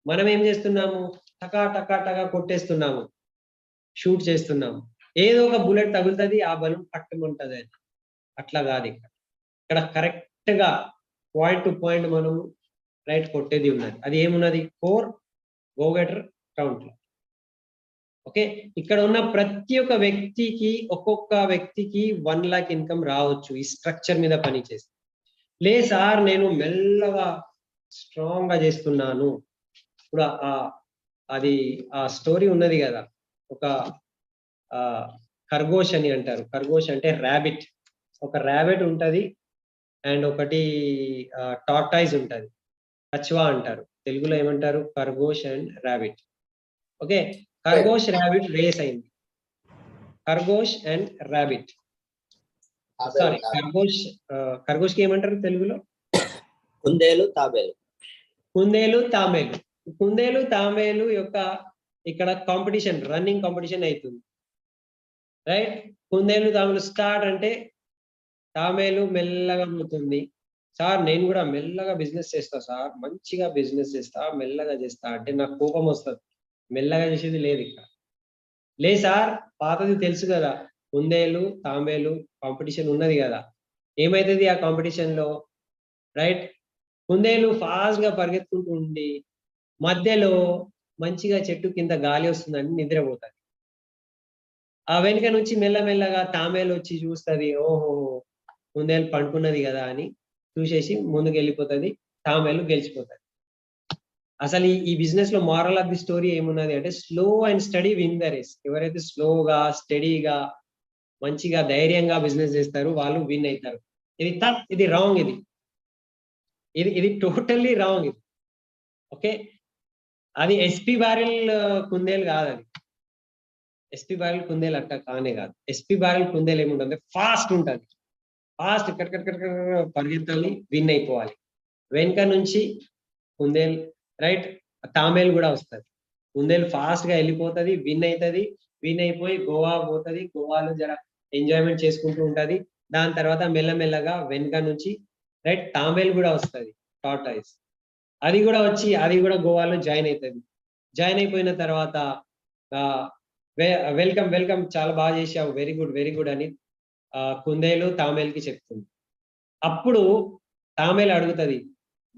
మనం ఏం చేస్తున్నాము, టకా టకా టకా కొట్టేస్తున్నాము, షూట్ చేస్తున్నాము, ఏదో ఒక బుల్లెట్ తగులుతుంది, ఆ బలూన్ పట్టుకుంటుంది అని. అట్లా కాదు, ఇక్కడ కరెక్ట్ గా పాయింట్ టు పాయింట్ మనం రైట్ కొట్టేది ఉన్నది. అది ఏమున్నది, core go getter count. Okay, ఇక్కడ ఉన్న ప్రతి ఒక్క వ్యక్తికి, ఒక్కొక్క వ్యక్తికి 1 lakh ఇన్కమ్ రావచ్చు ఈ స్ట్రక్చర్ మీద పని చేస్తే. లే సార్, నేను మెల్లగా స్ట్రాంగ్ గా చేస్తున్నాను. ఇప్పుడు అది ఆ స్టోరీ ఉన్నది కదా, ఒక ఖర్గోష్ అని అంటారు. ఖర్గోష్ అంటే ర్యాబిట్. ఒక ర్యాబిట్ ఉంటది అండ్ ఒకటి టార్టాయిజ్ ఉంటది, కచ్వా అంటారు. తెలుగులో ఏమంటారు, ఖర్గోష్ అండ్ ర్యాబిట్. ఓకే, ఖర్గోష్ ర్యాబిట్ రేస్ అయింది. ఖర్గోష్ అండ్ ర్యాబిట్, సారీ, ఖర్గోష్ కి ఏమంటారు తెలుగులో? కుందేలు తాబేలు. కుందేలు తాబేలు. కుందేలు తాబేలు యొక్క ఇక్కడ కాంపిటీషన్, రన్నింగ్ కాంపిటీషన్ అవుతుంది, రైట్. కుందేలు తాబేలు స్టార్ట్ అంటే తాబేలు మెల్లగా పోతుంది. సార్ నేను కూడా మెల్లగా బిజినెస్ చేస్తా సార్, మంచిగా బిజినెస్ చేస్తా, మెల్లగా చేస్తా అంటే నాకు కోపం వస్తుంది. మెల్లగా చేసేది లేదు ఇక్కడ. లే సార్, పాతది తెలుసు కదా, కుందేలు తాబేలు కాంపిటీషన్ ఉన్నది కదా, ఏమైతుంది ఆ కాంపిటీషన్ లో, రైట్, కుందేలు ఫాస్ట్ గా పరిగెత్తుకుంటూ ఉండి మధ్యలో మంచిగా చెట్టు కింద గాలి వస్తుందని నిద్రపోతుంది. ఆ వెనుక నుంచి మెల్లమెల్లగా తాబేలు వచ్చి చూస్తుంది, ఓహో కుందేలు పండుకున్నది కదా అని చూసేసి ముందుకు వెళ్ళిపోతుంది, తాబేలు గెలిచిపోతుంది. అసలు ఈ బిజినెస్ లో మారల్ ఆఫ్ ది స్టోరీ ఏమున్నది అంటే, slow and steady win the race. ఎవరైతే స్లోగా స్టడీగా మంచిగా ధైర్యంగా బిజినెస్ చేస్తారు వాళ్ళు విన్ అవుతారు. ఇది రాంగ్, ఇది టోటల్లీ రాంగ్. ఇది ఓకే, అది ఎస్పీ బ్యారెల్ కుందేలు కాదు, అది ఎస్పీ బ్యారెల్ కుందేలు అట్ట కానే కాదు. ఎస్పీ బ్యారెల్ కుందేలు ఏముంటుంది, ఫాస్ట్ ఉంటుంది, ఫాస్ట్ పరిగెత్తాలి, విన్ అయిపోవాలి. వెనుక నుంచి కుందేలు, రైట్, తాబేలు కూడా వస్తుంది. కుందేలు ఫాస్ట్ గా వెళ్ళిపోతుంది, విన్ అవుతుంది, విన్ అయిపోయి గోవా పోతుంది, గోవాలో జర ఎంజాయ్మెంట్ చేసుకుంటూ ఉంటది. దాని తర్వాత మెల్లమెల్లగా వెనుక నుంచి రైట్ తాబేలు కూడా వస్తుంది, టార్టాయిస్, అది కూడా వచ్చి అది కూడా గోవాలో జాయిన్ అవుతుంది. జాయిన్ అయిపోయిన తర్వాత వెల్కమ్ చాలా బాగా చేశావు, వెరీ గుడ్ అని కుందేలు తామేలుకి చెప్తుంది. అప్పుడు తామేలు అడుగుతది,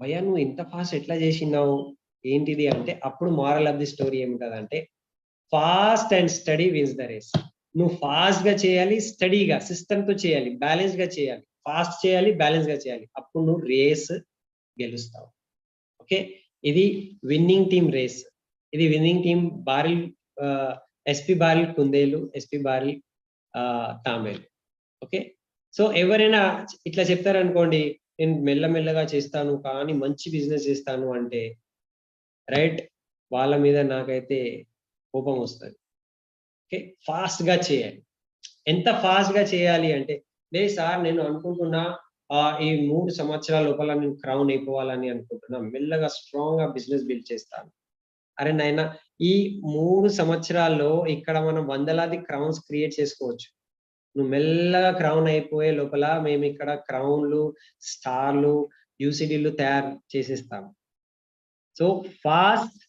భయ్యా నువ్వు ఇంత ఫాస్ట్ ఎట్లా చేసినావు, ఏంటిది అంటే, అప్పుడు మారల్ ఆఫ్ ది స్టోరీ ఏముంటదంటే, fast and steady wins the race. నువ్వు ఫాస్ట్ గా చేయాలి, స్టడీగా సిస్టమ్ తో చేయాలి, బ్యాలెన్స్ గా చేయాలి, ఫాస్ట్ చేయాలి, బ్యాలెన్స్ గా చేయాలి, అప్పుడు నువ్వు రేస్ గెలుస్తావు. ఓకే, ఇది విన్నింగ్ టీమ్ రేస్. ఇది winning team Baril, SP Baril కుందేలు, ఎస్పి బారిల్ తామేలు. ఓకే, సో ఎవరైనా ఇట్లా చెప్తారనుకోండి, నేను మెల్లమెల్లగా చేస్తాను కానీ మంచి బిజినెస్ చేస్తాను అంటే, రైట్, వాళ్ళ మీద నాకైతే కోపం వస్తుంది. ఓకే, ఫాస్ట్ గా చేయాలి. ఎంత ఫాస్ట్ గా చేయాలి అంటే, లేదు సార్ నేను అనుకుంటున్నా ఈ 3 సంవత్సరాల లోపల నేను క్రౌన్ అయిపోవాలని అనుకుంటున్నా, మెల్లగా స్ట్రాంగ్ గా బిజినెస్ బిల్డ్ చేస్తాను. అరే నాయనా, ఈ 3 సంవత్సరాల్లో ఇక్కడ మనం వందలాది క్రౌన్స్ క్రియేట్ చేసుకోవచ్చు. నువ్వు మెల్లగా క్రౌన్ అయిపోయే లోపల మేము ఇక్కడ క్రౌన్లు, స్టార్లు, యూసిడీలు తయారు చేసేస్తాం. సో ఫాస్ట్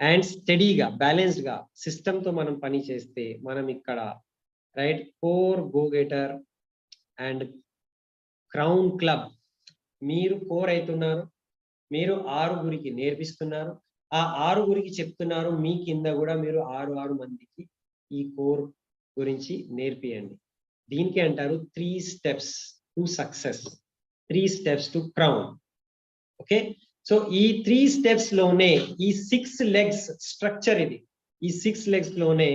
అండ్ స్టడీగా, బ్యాలెన్స్డ్ గా సిస్టమ్ తో మనం పని చేస్తే మనం ఇక్కడ right 4 go getter and crown club, మీరు 4 అవుతున్నారు, మీరు 6గురికి నేర్పిస్తున్నారు, ఆ 6గురికి చెప్తున్నారు, మీ కింద కూడా మీరు 6 మందికి ఈ కోర్ గురించి నేర్పియండి. దీనికి అంటారు 3 steps to success, 3 steps to crown. Okay, so ఈ 3 స్టెప్స్ లోనే ఈ 6 లెగ్స్ స్ట్రక్చర్ ఇది. ఈ 6 లెగ్స్ లోనే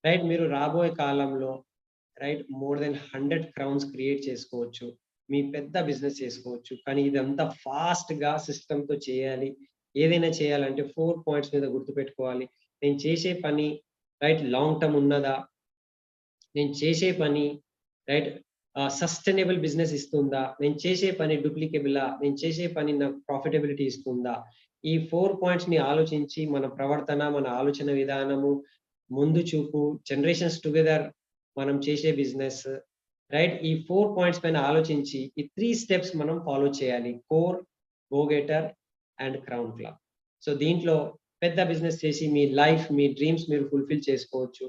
రైట్ మీరు రాబోయే కాలంలో right more than 100 crowns create చేసుకోవచ్చు, మీ పెద్ద బిజినెస్ చేసుకోవచ్చు. కానీ ఇదంతా ఫాస్ట్ గా సిస్టమ్ తో చేయాలి. ఏదైనా చేయాలంటే 4 పాయింట్స్ మీద గుర్తుపెట్టుకోవాలి. నేను చేసే పని రైట్ లాంగ్ టర్మ్ ఉన్నదా, నేను చేసే పని రైట్ సస్టైనబుల్ బిజినెస్ ఇస్తుందా, నేను చేసే పని డూప్లికేబులా, నేను చేసే పని నాకు ప్రాఫిటబిలిటీ ఇస్తుందా. ఈ 4 పాయింట్స్ ని ఆలోచించి మన ప్రవర్తన, మన ఆలోచన విధానము, ముందు చూపు, జనరేషన్స్ టుగెదర్ మనం చేసే బిజినెస్ రైట్, ఈ 4 పాయింట్స్ పైన ఆలోచించి ఈ 3 స్టెప్స్ మనం ఫాలో చేయాలి. Core, go getter and crown club. So దీంట్లో పెద్ద బిజినెస్ చేసి మీ లైఫ్, మీ డ్రీమ్స్ మీరు ఫుల్ఫిల్ చేసుకోవచ్చు.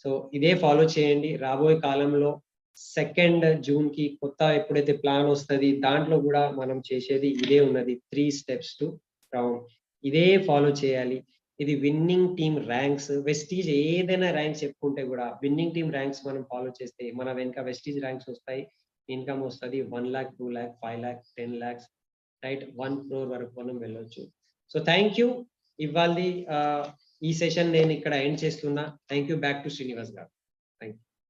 సో ఇదే ఫాలో చేయండి. రాబోయే కాలంలో 2 జూన్ కి కొత్త ఎప్పుడైతే ప్లాన్ వస్తుంది, దాంట్లో కూడా మనం చేసేది ఇదే ఉన్నది, 3 స్టెప్స్ టు క్రౌన్. ఇదే ఫాలో చేయాలి. ఇది విన్నింగ్ టీమ్ ర్యాంక్స్, వెస్టీజ్ ఏదైనా ర్యాంక్స్ చెప్పుకుంటే కూడా విన్నింగ్ టీమ్ ర్యాంక్స్ మనం ఫాలో చేస్తే మన వెనుక వెస్టీజ్ ర్యాంక్స్ వస్తాయి, ఇన్కమ్ వస్తుంది. 1 lakh, 2 lakh, 5 lakh, 10 lakhs right 1 crore వరకు మనం వెళ్ళొచ్చు. So thank you. ఇవాళ ఈ సెషన్ నేను ఇక్కడ ఎండ్ చేస్తున్నా. Thank you. Back to Srinivas గారు. Thank you.